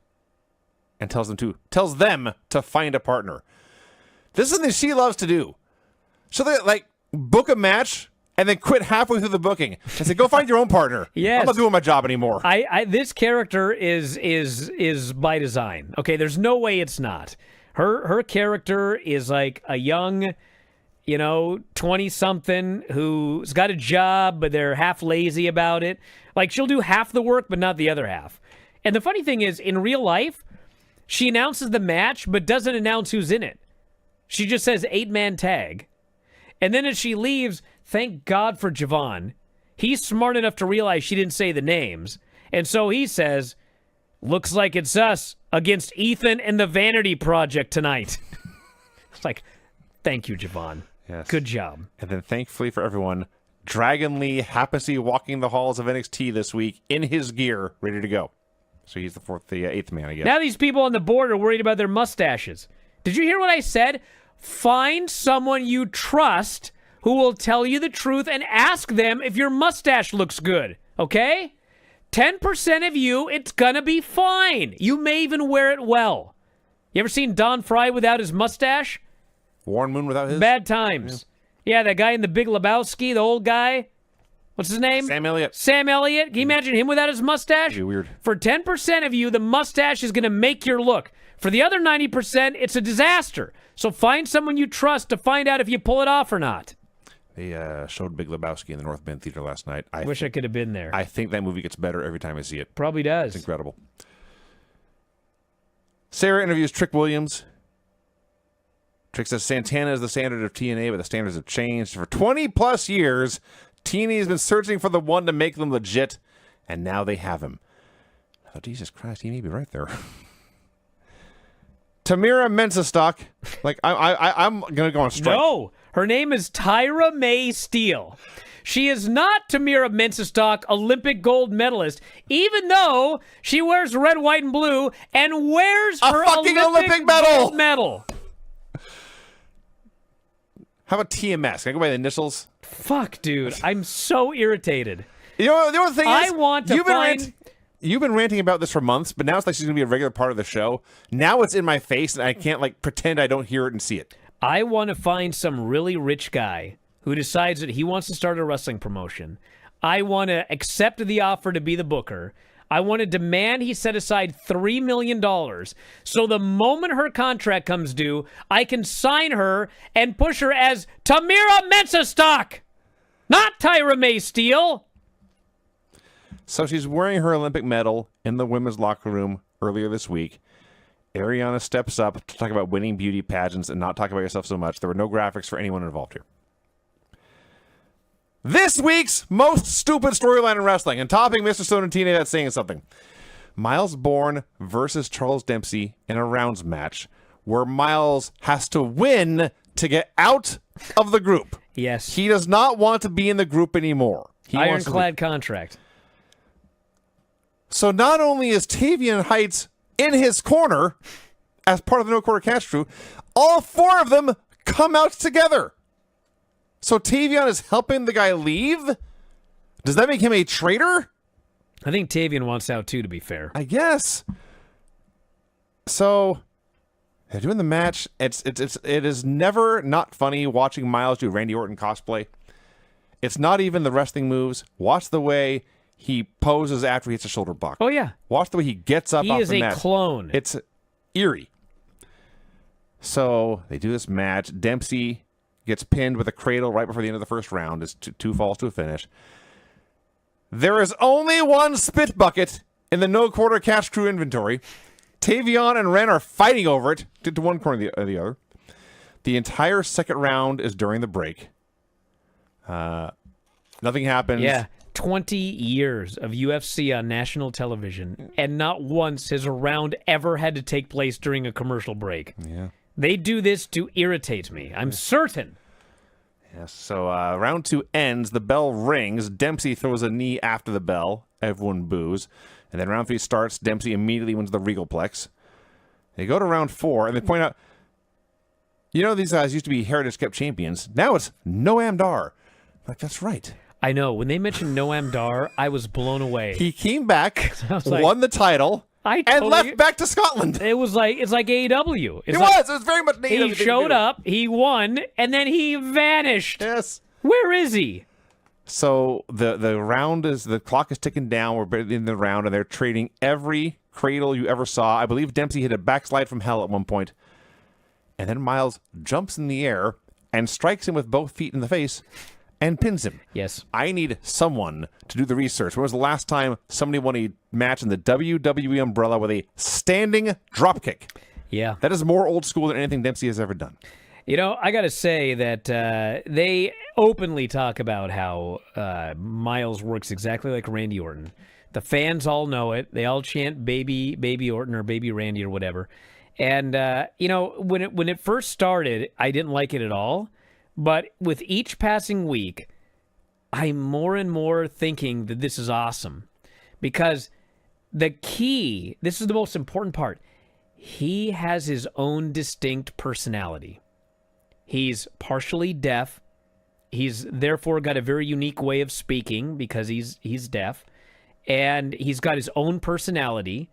And tells them to find a partner. This is something she loves to do. So they book a match and then quit halfway through the booking and say, "Go find your own partner." Yes. I'm not doing my job anymore. This character is by design. Okay, there's no way it's not. Her character is like a young, 20-something who's got a job, but they're half lazy about it. Like, she'll do half the work, but not the other half. And the funny thing is, in real life, she announces the match, but doesn't announce who's in it. She just says 8-man tag. And then as she leaves, thank God for Javon. He's smart enough to realize she didn't say the names. And so he says, looks like it's us against Ethan and the Vanity Project tonight. It's like, thank you, Javon. Yes. Good job. And then thankfully for everyone, Dragon Lee happens to be walking the halls of NXT this week in his gear, ready to go. So he's the 8th man, I guess. Now these people on the board are worried about their mustaches. Did you hear what I said? Find someone you trust who will tell you the truth and ask them if your mustache looks good, okay? 10% of you, it's gonna be fine. You may even wear it well. You ever seen Don Fry without his mustache? Warren Moon without his? Bad times. Yeah, that guy in the Big Lebowski, the old guy. What's his name? Sam Elliott. Sam Elliott. Can you imagine him without his mustache? That'd be weird. For 10% of you, the mustache is going to make your look. For the other 90%, it's a disaster. So find someone you trust to find out if you pull it off or not. They showed Big Lebowski in the North Bend Theater last night. I Wish I could have been there. I think that movie gets better every time I see it. Probably does. It's incredible. Sarah interviews Trick Williams. Trick says Santana is the standard of TNA, but the standards have changed. For 20-plus years, TNA has been searching for the one to make them legit, and now they have him. Oh, Jesus Christ, he may be right there. Tamira Mensah-Stock. I'm going to go on strike. No, her name is Tyra May Steele. She is not Tamira Mensah-Stock, Olympic gold medalist, even though she wears red, white, and blue and wears her fucking Olympic gold medal. How about TMS? Can I go by the initials? Fuck, dude. I'm so irritated. You know, the other thing is, I want to find... You've been ranting about this for months, but now it's like she's going to be a regular part of the show. Now it's in my face, and I can't, pretend I don't hear it and see it. I want to find some really rich guy who decides that he wants to start a wrestling promotion. I want to accept the offer to be the booker. I want to demand he set aside $3 million so the moment her contract comes due, I can sign her and push her as Tamira Mensah-Stock, not Tyra May Steele. So she's wearing her Olympic medal in the women's locker room earlier this week. Ariana steps up to talk about winning beauty pageants and not talk about yourself so much. There were no graphics for anyone involved here. This week's most stupid storyline in wrestling, and topping Mr. Stone and TNA, that's saying something. Miles Bourne versus Charles Dempsey in a rounds match where Miles has to win to get out of the group. Yes. He does not want to be in the group anymore. Ironclad contract. So not only is Tavian Heights in his corner as part of the No Quarter Catch crew, all 4 of them come out together. So Tavion is helping the guy leave? Does that make him a traitor? I think Tavian wants out too, to be fair. I guess. So they're doing the match. It is never not funny watching Miles do Randy Orton cosplay. It's not even the wrestling moves. Watch the way he poses after he hits a shoulder block. Oh, yeah. Watch the way he gets up He off is the a mat. clone. It's eerie. So they do this match. Dempsey gets pinned with a cradle right before the end of the first round. It's 2 falls to a finish. There is only one spit bucket in the No Quarter Catch crew inventory. Tavion and Ren are fighting over it to one corner or the other. The entire second round is during the break. Nothing happens. Yeah. 20 years of UFC on national television, and not once has a round ever had to take place during a commercial break. Yeah. They do this to irritate me. I'm certain. Yes. So round 2 ends. The bell rings. Dempsey throws a knee after the bell. Everyone boos. And then round 3 starts. Dempsey immediately wins the Regalplex. They go to round 4, and they point out, these guys used to be Heritage Cup champions. Now it's Noam Dar. Like, that's right. I know. When they mentioned Noam Dar, I was blown away. He came back, like, won the title, and left back to Scotland. It's like AEW. It was very much an AEW. He showed up, he won, and then he vanished. Yes. Where is he? So the clock is ticking down. We're in the round, and they're trading every cradle you ever saw. I believe Dempsey hit a backslide from hell at one point. And then Miles jumps in the air and strikes him with both feet in the face and pins him. Yes. I need someone to do the research. When was the last time somebody won a match in the WWE umbrella with a standing dropkick? Yeah. That is more old school than anything Dempsey has ever done. I got to say that they openly talk about how Miles works exactly like Randy Orton. The fans all know it. They all chant baby Orton or baby Randy or whatever. And, when it first started, I didn't like it at all. But with each passing week, I'm more and more thinking that this is awesome. Because this is the most important part. He has his own distinct personality. He's partially deaf. He's therefore got a very unique way of speaking because he's deaf. And he's got his own personality.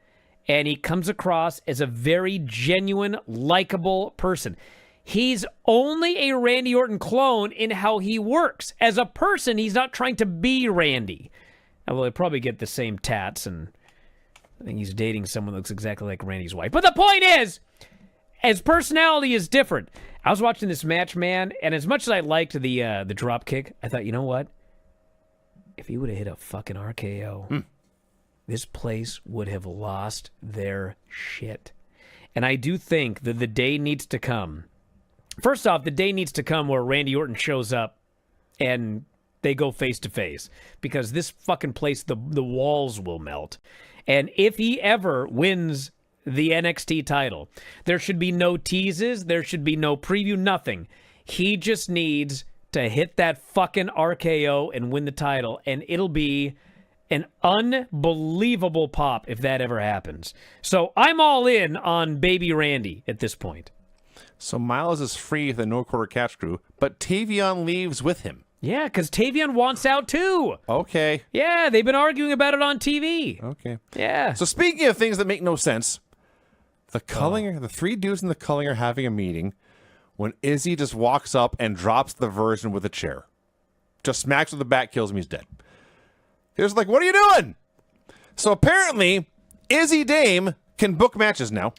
And he comes across as a very genuine, likable person. He's only a Randy Orton clone in how he works. As a person, he's not trying to be Randy. Well, he'll probably get the same tats, and I think he's dating someone that looks exactly like Randy's wife. But the point is, his personality is different. I was watching this match, man, and as much as I liked the drop kick, I thought, you know what? If he would have hit a fucking RKO... this place would have lost their shit. And I do think that the day needs to come. First off, the day needs to come where Randy Orton shows up and they go face to face. Because this fucking place, the walls will melt. And if he ever wins the NXT title, there should be no teases, there should be no preview, nothing. He just needs to hit that fucking RKO and win the title. And it'll be an unbelievable pop if that ever happens. So I'm all in on Baby Randy at this point. So Miles is free of the No Quarter Catch crew, but Tavion leaves with him. Yeah, because Tavion wants out too. Okay. Yeah, they've been arguing about it on TV. Okay. Yeah. So speaking of things that make no sense, the 3 dudes in the culling are having a meeting when Izzy just walks up and drops the Virgin with a chair. Just smacks with the bat, kills him, he's dead. He was like, what are you doing? So apparently, Izzy Dame can book matches now.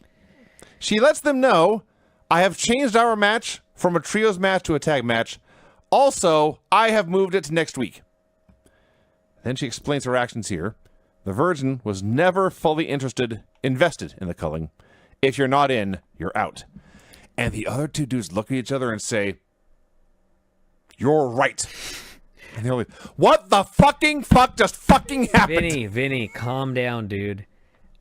She lets them know, I have changed our match from a trios match to a tag match. Also, I have moved it to next week. Then she explains her actions here. The Virgin was never fully invested in the culling. If you're not in, you're out. And the other 2 dudes look at each other and say, you're right. And they're like, what the fucking fuck just fucking happened? Vinny, calm down, dude.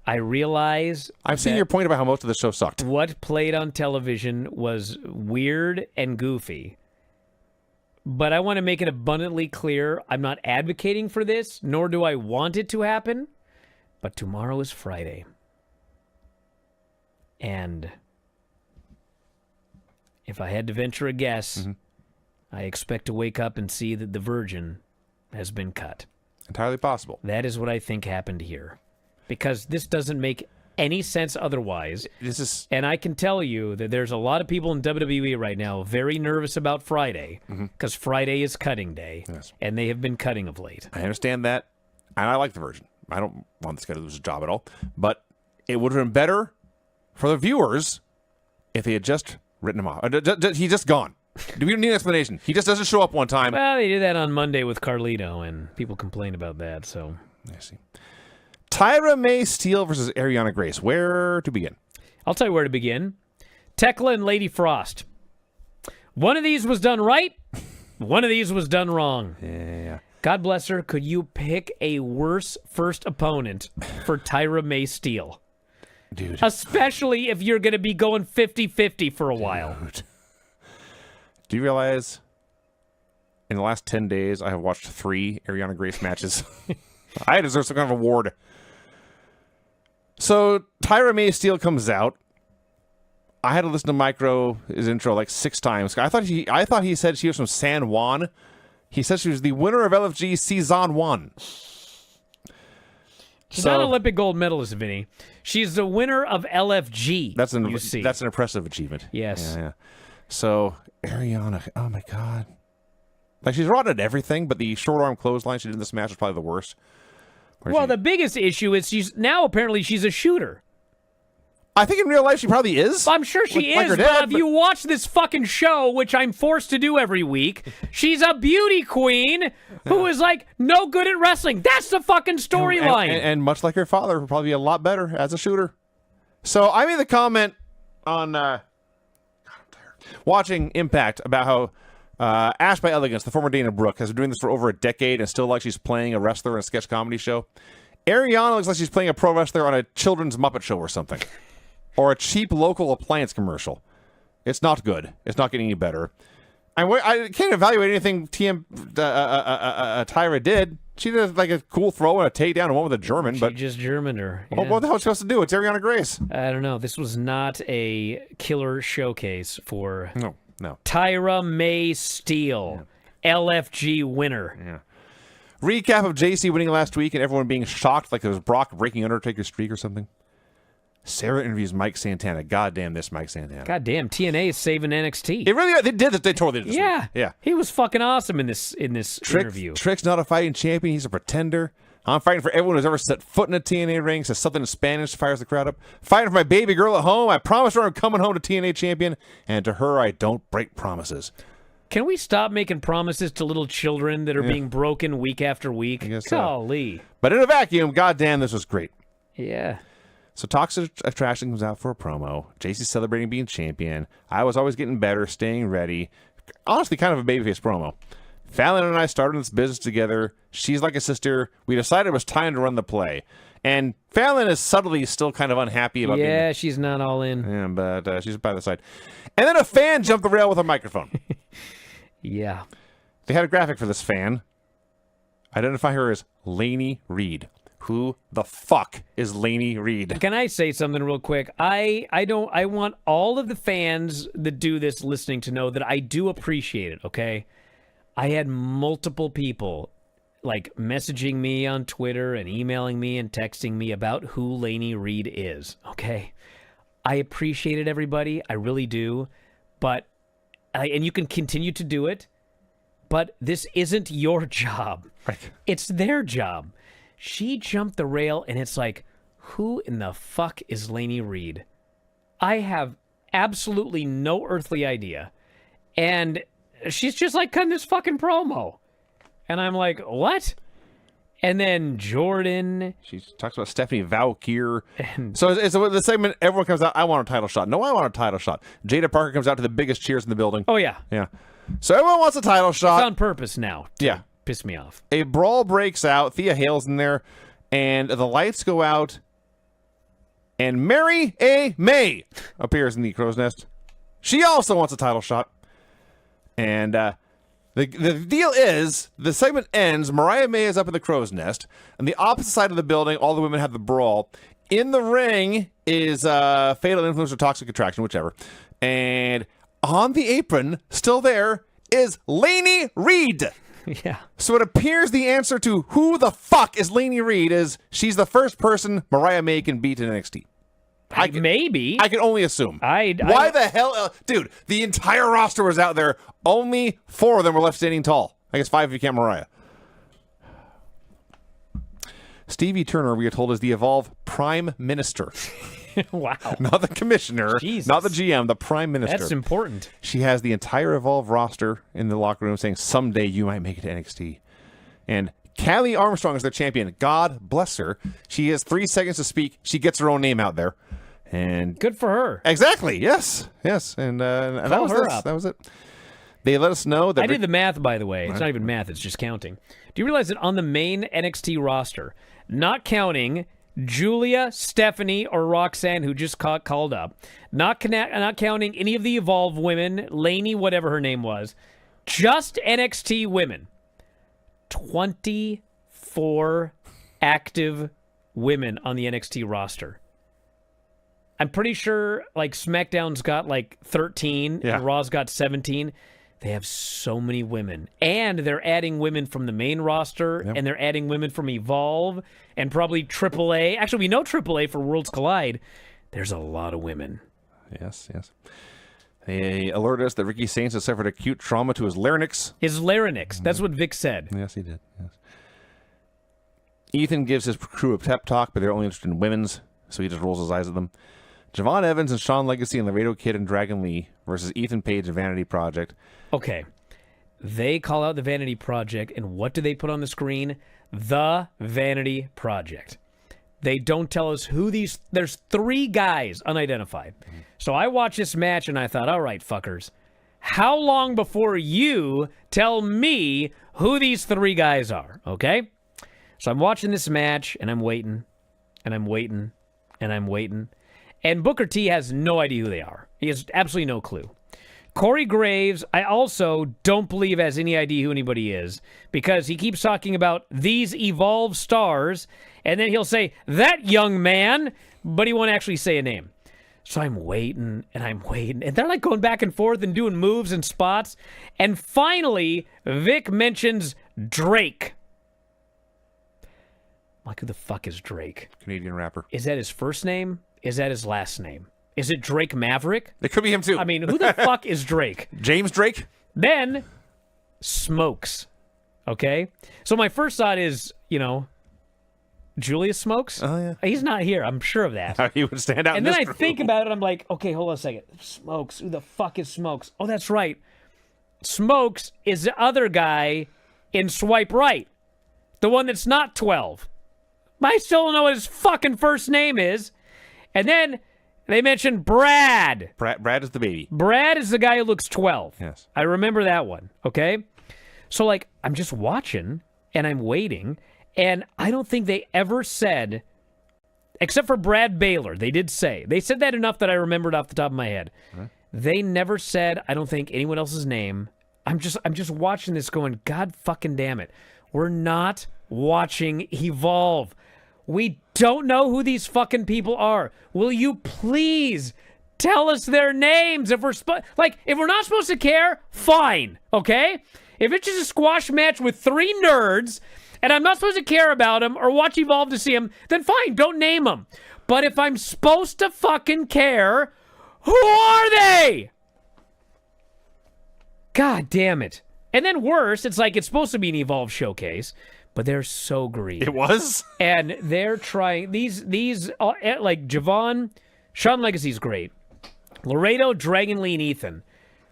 I realize I'm seeing your point about how most of the show sucked. What played on television was weird and goofy. But I want to make it abundantly clear, I'm not advocating for this, nor do I want it to happen. But tomorrow is Friday. And if I had to venture a guess, I expect to wake up and see that the Virgin has been cut. Entirely possible. That is what I think happened here. Because this doesn't make any sense otherwise. And I can tell you that there's a lot of people in WWE right now very nervous about Friday, because Friday is cutting day, and they have been cutting of late. I understand that, and I like the Virgin. I don't want this guy to lose his job at all, but it would have been better for the viewers if they had just written him off. He's just gone. We don't need an explanation. He just doesn't show up one time. Well, they did that on Monday with Carlito, and people complained about that. So I see. Tyra May Steele versus Ariana Grace. Where to begin? I'll tell you where to begin. Tekla and Lady Frost. One of these was done right. One of these was done wrong. Yeah. God bless her. Could you pick a worse first opponent for Tyra May Steele? Dude. Especially if you're going to be going 50-50 for a while. Do you realize in the last 10 days, I have watched 3 Ariana Grace matches. I deserve some kind of award. So Tyra May Steele comes out. I had to listen to Micro, his intro, like 6 times. I thought he said she was from San Juan. He said she was the winner of LFG Season 1. She's not an Olympic gold medalist, Vinny. She's the winner of LFG. That's an impressive achievement. Yes. Yeah. So Ariana, oh my God. Like, she's rotten at everything, but the short arm clothesline she did in this match was probably the worst. Well, the biggest issue is she's a shooter. I think in real life she probably is. I'm sure she is, but if you watch this fucking show, which I'm forced to do every week, she's a beauty queen who is, like, no good at wrestling. That's the fucking storyline. And much like her father, will probably be a lot better as a shooter. So I made the comment on watching Impact about how Ash by Elegance, the former Dana Brooke, has been doing this for over a decade and still like she's playing a wrestler in a sketch comedy show. Ariana looks like she's playing a pro wrestler on a children's Muppet show or something. Or a cheap local appliance commercial. It's not good. It's not getting any better. I can't evaluate anything Tyra did. She did like a cool throw and a takedown and one with a German. She but just Germaned her. Yeah. What the hell is she supposed to do? It's Ariana Grace. I don't know. This was not a killer showcase for No. Tyra May Steele, LFG winner. Yeah. Recap of JC winning last week and everyone being shocked like it was Brock breaking Undertaker's streak or something. Sarah interviews Mike Santana. Goddamn this Mike Santana. Goddamn, TNA is saving NXT. They did it. They totally did. Yeah. He was fucking awesome in this interview. Trick's not a fighting champion. He's a pretender. I'm fighting for everyone who's ever set foot in a TNA ring, says something in Spanish, fires the crowd up. Fighting for my baby girl at home. I promised her I'm coming home to TNA champion, and to her I don't break promises. Can we stop making promises to little children that are being broken week after week? I guess Golly. So. But in a vacuum, goddamn, this was great. Yeah. So Toxic Attraction comes out for a promo. JC's celebrating being champion. I was always getting better, staying ready. Honestly, kind of a babyface promo. Fallon and I started this business together. She's like a sister. We decided it was time to run the play. And Fallon is subtly still kind of unhappy about being... Yeah, she's not all in. Yeah, but she's by the side. And then a fan jumped the rail with a microphone. Yeah. They had a graphic for this fan. Identify her as Lainey Reed. Who the fuck is Lainey Reed? Can I say something real quick? I want all of the fans that do this listening to know that I do appreciate it, okay? I had multiple people like messaging me on Twitter and emailing me and texting me about who Lainey Reed is, okay? I appreciate it, everybody. I really do. But and you can continue to do it, but this isn't your job. Right. It's their job. She jumped the rail, and it's like, who in the fuck is Lainey Reed? I have absolutely no earthly idea. And she's just like cutting this fucking promo. And I'm like, what? And then Jordan. She talks about Stephanie Valkyr. So it's the segment, everyone comes out, I want a title shot. No, I want a title shot. Jada Parker comes out to the biggest cheers in the building. Oh, yeah. Yeah. So everyone wants a title shot. It's on purpose now. Yeah. Piss me off. A brawl breaks out. Thea Hale's in there, and the lights go out, and Mary A. May appears in the crow's nest. She also wants a title shot. And the deal is, the segment ends, Mariah May is up in the crow's nest, and the opposite side of the building, all the women have the brawl. In the ring is Fatal Influence or Toxic Attraction, whichever. And on the apron, still there, is Lainey Reed. Yeah. So it appears the answer to who the fuck is Lainey Reed is she's the first person Mariah May can beat in NXT. Maybe. I can only assume. Why the hell? Dude, the entire roster was out there. Only 4 of them were left standing tall. I guess 5 if you count Mariah. Stevie Turner, we are told, is the Evolve Prime Minister. Wow. Not the commissioner, Jesus. not the GM, the Prime Minister. That's important. She has the entire Evolve roster in the locker room saying, someday you might make it to NXT. And Callie Armstrong is their champion. God bless her. She has 3 seconds to speak. She gets her own name out there. And good for her. Exactly. Yes. And that was her up. That was it. They let us know that... I did the math, by the way. It's not even math. It's just counting. Do you realize that on the main NXT roster, not counting Julia, Stephanie, or Roxanne, who just called up, not counting any of the Evolve women, Lainey, whatever her name was, Just NXT women. 24 active women on the NXT roster. I'm pretty sure like SmackDown's got like 13 and Raw's got 17. They have so many women. And they're adding women from the main roster, and they're adding women from Evolve, and probably AAA. Actually, we know AAA for Worlds Collide. There's a lot of women. Yes. They alerted us that Ricky Saints has suffered acute trauma to his larynx. His larynx. That's what Vic said. Yes, he did. Yes. Ethan gives his crew a pep talk, but they're only interested in women's, so he just rolls his eyes at them. Javon Evans and Shawn Legacy and Laredo Kid and Dragon Lee versus Ethan Page and Vanity Project. Okay. They call out the Vanity Project, and what do they put on the screen? The Vanity Project. They don't tell us who these... There's 3 guys unidentified. So I watched this match, and I thought, all right, fuckers, how long before you tell me who these 3 guys are, okay? So I'm watching this match, and I'm waiting, and I'm waiting, and I'm waiting. And Booker T has no idea who they are. He has absolutely no clue. Corey Graves, I also don't believe has any idea who anybody is, because he keeps talking about these Evolve stars, and then he'll say, that young man, but he won't actually say a name. So I'm waiting, and they're like going back and forth and doing moves and spots, and finally, Vic mentions Drake. Like, who the fuck is Drake? Canadian rapper. Is that his first name? Is that his last name? Is it Drake Maverick? It could be him, too. I mean, who the fuck is Drake? James Drake? Then, Smokes. Okay? So my first thought is, Julius Smokes? Oh, yeah. He's not here. I'm sure of that. He would stand out And in then this I group. think about it. I'm like, okay, hold on a second. Smokes. Who the fuck is Smokes? Oh, that's right. Smokes is the other guy in Swipe Right. The one that's not 12. I still don't know what his fucking first name is. And then they mentioned Brad. Brad is the baby. Brad is the guy who looks 12. Yes. I remember that one, okay? So, like, I'm just watching, and I'm waiting, and I don't think they ever said, except for Brad Baylor, they did say. They said that enough that I remembered off the top of my head. Huh? They never said, I don't think, anyone else's name. I'm just watching this going, God fucking damn it. We're not watching Evolve. We don't know who these fucking people are. Will you please tell us their names? If we're if we're not supposed to care, fine, okay? If it's just a squash match with 3 nerds and I'm not supposed to care about them or watch Evolve to see them, then fine, don't name them. But if I'm supposed to fucking care, who are they? God damn it. And then worse, it's like it's supposed to be an Evolve showcase, but they're so green. It was? And they're trying, these like Javon, Shawn Legacy's great. Laredo, Dragon Lee, and Ethan,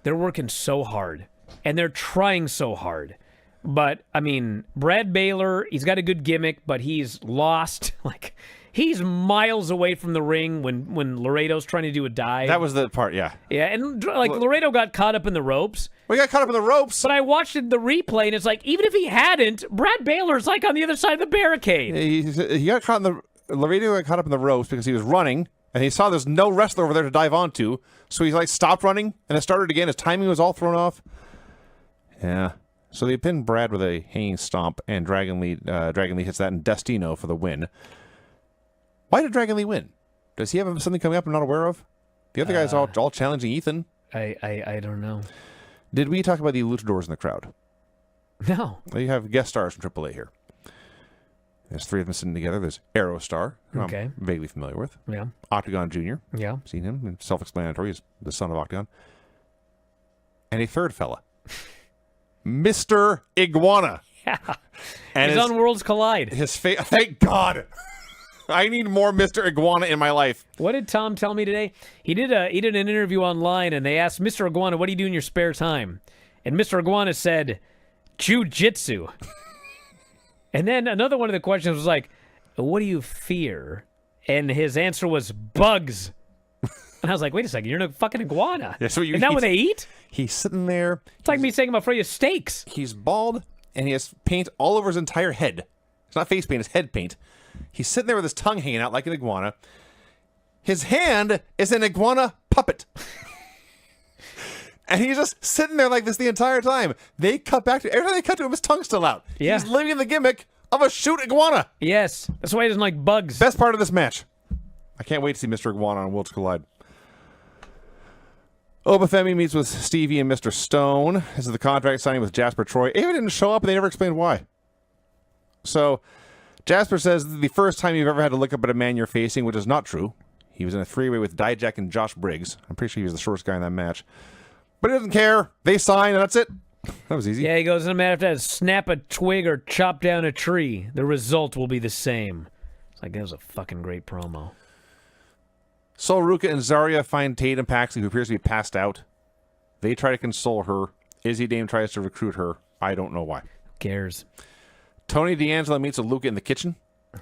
they're working so hard. And they're trying so hard. But, I mean, Brad Baylor, he's got a good gimmick, but he's lost. Like, he's miles away from the ring when Laredo's trying to do a dive. That was the part, yeah. Yeah, and like Laredo got caught up in the ropes. We got caught up in the ropes. But I watched the replay, and it's like, even if he hadn't, Brad Baylor's like on the other side of the barricade. He got caught in the... Laredo got caught up in the ropes because he was running, and he saw there's no wrestler over there to dive onto, so he like stopped running, and it started again. His timing was all thrown off. Yeah. So they pinned Brad with a hanging stomp, and Dragon Lee hits that in Destino for the win. Why did Dragon Lee win? Does he have something coming up I'm not aware of? The other guy's all challenging Ethan. I don't know. Did we talk about the luchadors in the crowd? No. You have guest stars from AAA here. There's 3 of them sitting together. There's Aerostar, who I'm vaguely familiar with. Yeah. Octagon Jr. Yeah. Seen him. Self-explanatory. He's the son of Octagon. And a third fella. Mr. Iguana. Yeah. And he's on Worlds Collide. His face. Thank God. I need more Mr. Iguana in my life. What did Tom tell me today? He did an interview online, and they asked Mr. Iguana, what do you do in your spare time? And Mr. Iguana said, jiu-jitsu. And then another one of the questions was like, what do you fear? And his answer was bugs. And I was like, wait a second, you're a fucking iguana. Yeah, so Isn't that what they eat? He's sitting there. It's like me saying I'm afraid of steaks. He's bald, and he has paint all over his entire head. It's not face paint, it's head paint. He's sitting there with his tongue hanging out like an iguana. His hand is an iguana puppet. And he's just sitting there like this the entire time. They cut back to every time they cut to him, his tongue's still out. Yeah. He's living the gimmick of a shoot iguana. Yes. That's why he doesn't like bugs. Best part of this match. I can't wait to see Mr. Iguana on Worlds Collide. Obafemi meets with Stevie and Mr. Stone. This is the contract signing with Jasper Troy. Ava didn't show up, and they never explained why. So, Jasper says this is the first time you've ever had to look up at a man you're facing, which is not true. He was in a three-way with Dijak and Josh Briggs. I'm pretty sure he was the shortest guy in that match. But he doesn't care. They sign, and that's it. That was easy. Yeah, he goes, no matter if that is snap a twig or chop down a tree, the result will be the same. It's like, that was a fucking great promo. Sol Ruka and Zarya find Tatum Paxley, who appears to be passed out. They try to console her. Izzy Dame tries to recruit her. I don't know why. Who cares? Tony D'Angelo meets with Luca in the kitchen.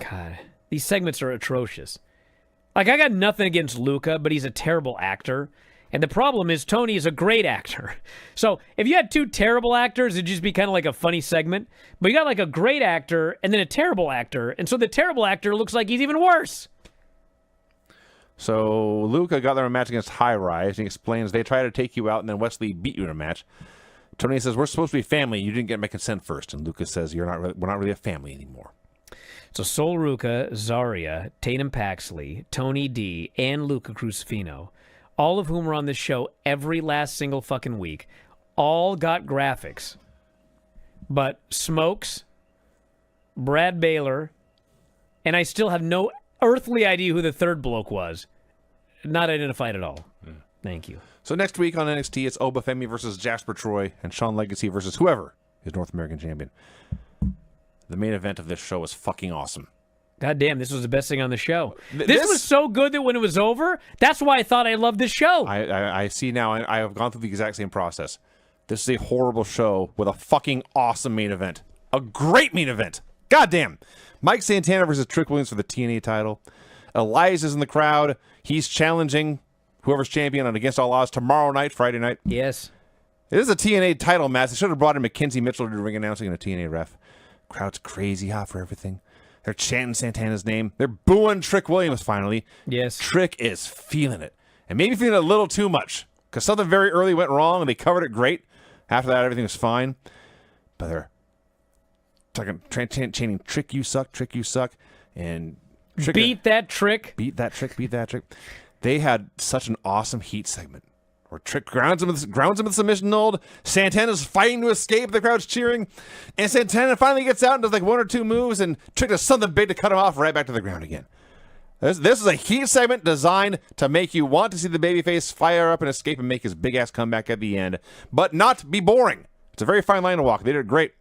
God, these segments are atrocious. Like, I got nothing against Luca, but he's a terrible actor. And the problem is Tony is a great actor. So if you had two terrible actors, it'd just be kind of like a funny segment. But you got like a great actor and then a terrible actor. And so the terrible actor looks like he's even worse. So Luca got there in a match against High Rise. And he explains they try to take you out and then Wesley beat you in a match. Tony says, we're supposed to be family. You didn't get my consent first. And Luca says, we're not really a family anymore. So Sol Ruka, Zarya, Tatum Paxley, Tony D, and Luca Crucifino, all of whom are on this show every last single fucking week, all got graphics. But Smokes, Brad Baylor, and I still have no earthly idea who the third bloke was. Not identified at all. Thank you. So next week on NXT, it's Obafemi versus Jasper Troy and Shawn Legacy versus whoever is North American champion. The main event of this show was fucking awesome. God damn, this was the best thing on the show. This was so good that when it was over, that's why I thought I loved this show. I see now, I have gone through the exact same process. This is a horrible show with a fucking awesome main event. A great main event. God damn. Mike Santana versus Trick Williams for the TNA title. Elias in the crowd. He's challenging whoever's champion on Against All Odds tomorrow night, Friday night. Yes. It is a TNA title match. They should have brought in Mackenzie Mitchell to do ring announcing and a TNA ref. Crowd's crazy hot for everything. They're chanting Santana's name. They're booing Trick Williams finally. Yes. Trick is feeling it. And maybe feeling it a little too much. Because something very early went wrong and they covered it great. After that, everything was fine. But they're chanting, Trick, you suck, Trick, you suck. And Trick, Beat that Trick. Beat that Trick, beat that Trick. They had such an awesome heat segment. Where Trick grounds him with the submission hold. Santana's fighting to escape. The crowd's cheering. And Santana finally gets out and does like one or two moves. And Trick does something big to cut him off right back to the ground again. This is a heat segment designed to make you want to see the babyface fire up and escape and make his big-ass comeback at the end. But not be boring. It's a very fine line to walk. They did great.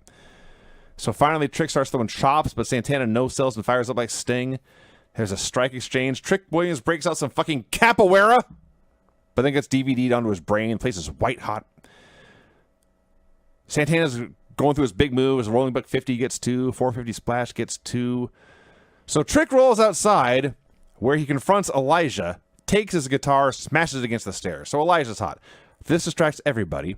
So finally, Trick starts throwing chops, but Santana no-sells and fires up like Sting. There's a strike exchange. Trick Williams breaks out some fucking capoeira. But then gets DVD'd onto his brain. Place is white hot. Santana's going through his big moves. Rolling buck 50 gets 2. 450 splash gets 2. So Trick rolls outside where he confronts Elijah, takes his guitar, smashes it against the stairs. So Elijah's hot. This distracts everybody.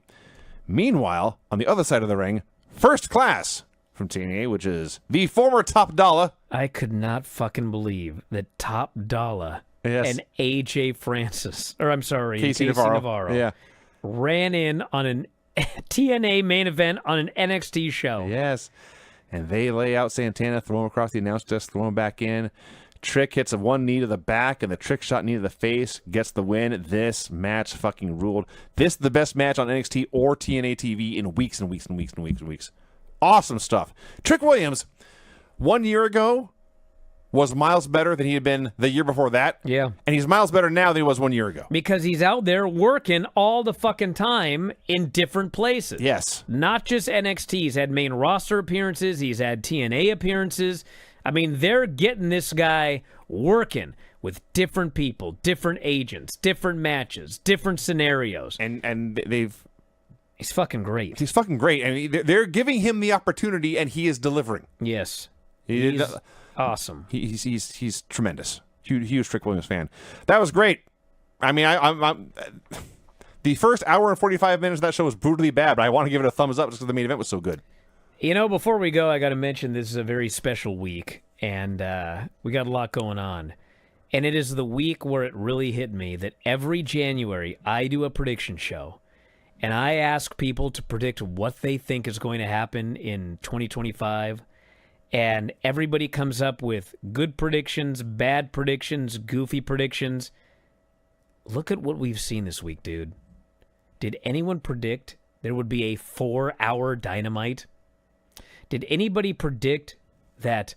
Meanwhile, on the other side of the ring, First Class from TNA, which is the former Top Dollar. I could not fucking believe that Top Dollar and AJ Francis, or I'm sorry, Casey Navarro. Yeah. ran in on an TNA main event on an NXT show. Yes. And they lay out Santana, throw him across the announce desk, throw him back in. Trick hits a one knee to the back and the trick shot knee to the face, gets the win. This match fucking ruled. This is the best match on NXT or TNA TV in weeks and weeks and weeks and weeks and weeks. Awesome stuff. Trick Williams, 1 year ago, was miles better than he had been the year before that. Yeah. And he's miles better now than he was 1 year ago. Because he's out there working all the fucking time in different places. Yes. Not just NXT. He's had main roster appearances. He's had TNA appearances. I mean, they're getting this guy working with different people, different agents, different matches, different scenarios. And he's fucking great. He's fucking great. And they're giving him the opportunity and he is delivering. Yes. He's awesome. He's tremendous. Huge Trick Williams fan. That was great. I mean, I'm the first hour and 45 minutes of that show was brutally bad, but I want to give it a thumbs up just because the main event was so good. You know, before we go, I got to mention this is a very special week, and we got a lot going on. And it is the week where it really hit me that every January I do a prediction show, and I ask people to predict what they think is going to happen in 2025, and everybody comes up with good predictions, bad predictions, goofy predictions. Look at what we've seen this week, dude. Did anyone predict there would be a 4-hour Dynamite? Did anybody predict that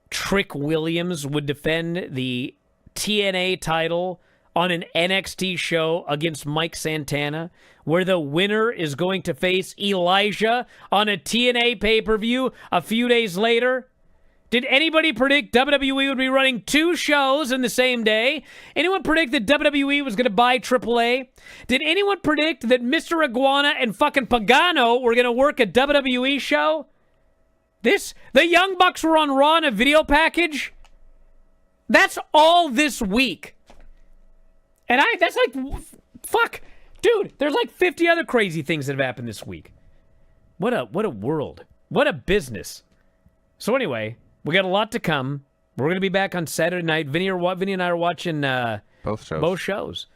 Trick Williams would defend the TNA title on an NXT show against Mike Santana, where the winner is going to face Elijah on a TNA pay-per-view a few days later? Did anybody predict WWE would be running 2 shows in the same day? Anyone predict that WWE was going to buy AAA? Did anyone predict that Mr. Iguana and fucking Pagano were going to work a WWE show? The Young Bucks were on Raw in a video package? That's all this week. And that's like, fuck. Dude, there's like 50 other crazy things that have happened this week. What a world. What a business. So anyway, we got a lot to come. We're going to be back on Saturday night. Vinny and I are watching both shows.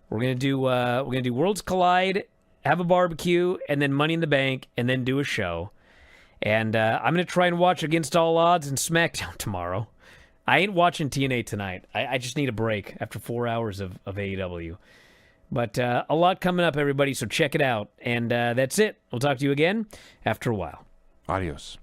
We're going to do Worlds Collide, have a barbecue, and then Money in the Bank, and then do a show. And I'm going to try and watch Against All Odds and SmackDown tomorrow. I ain't watching TNA tonight. I just need a break after 4 hours of AEW. But a lot coming up, everybody, so check it out. And that's it. We'll talk to you again after a while. Adios.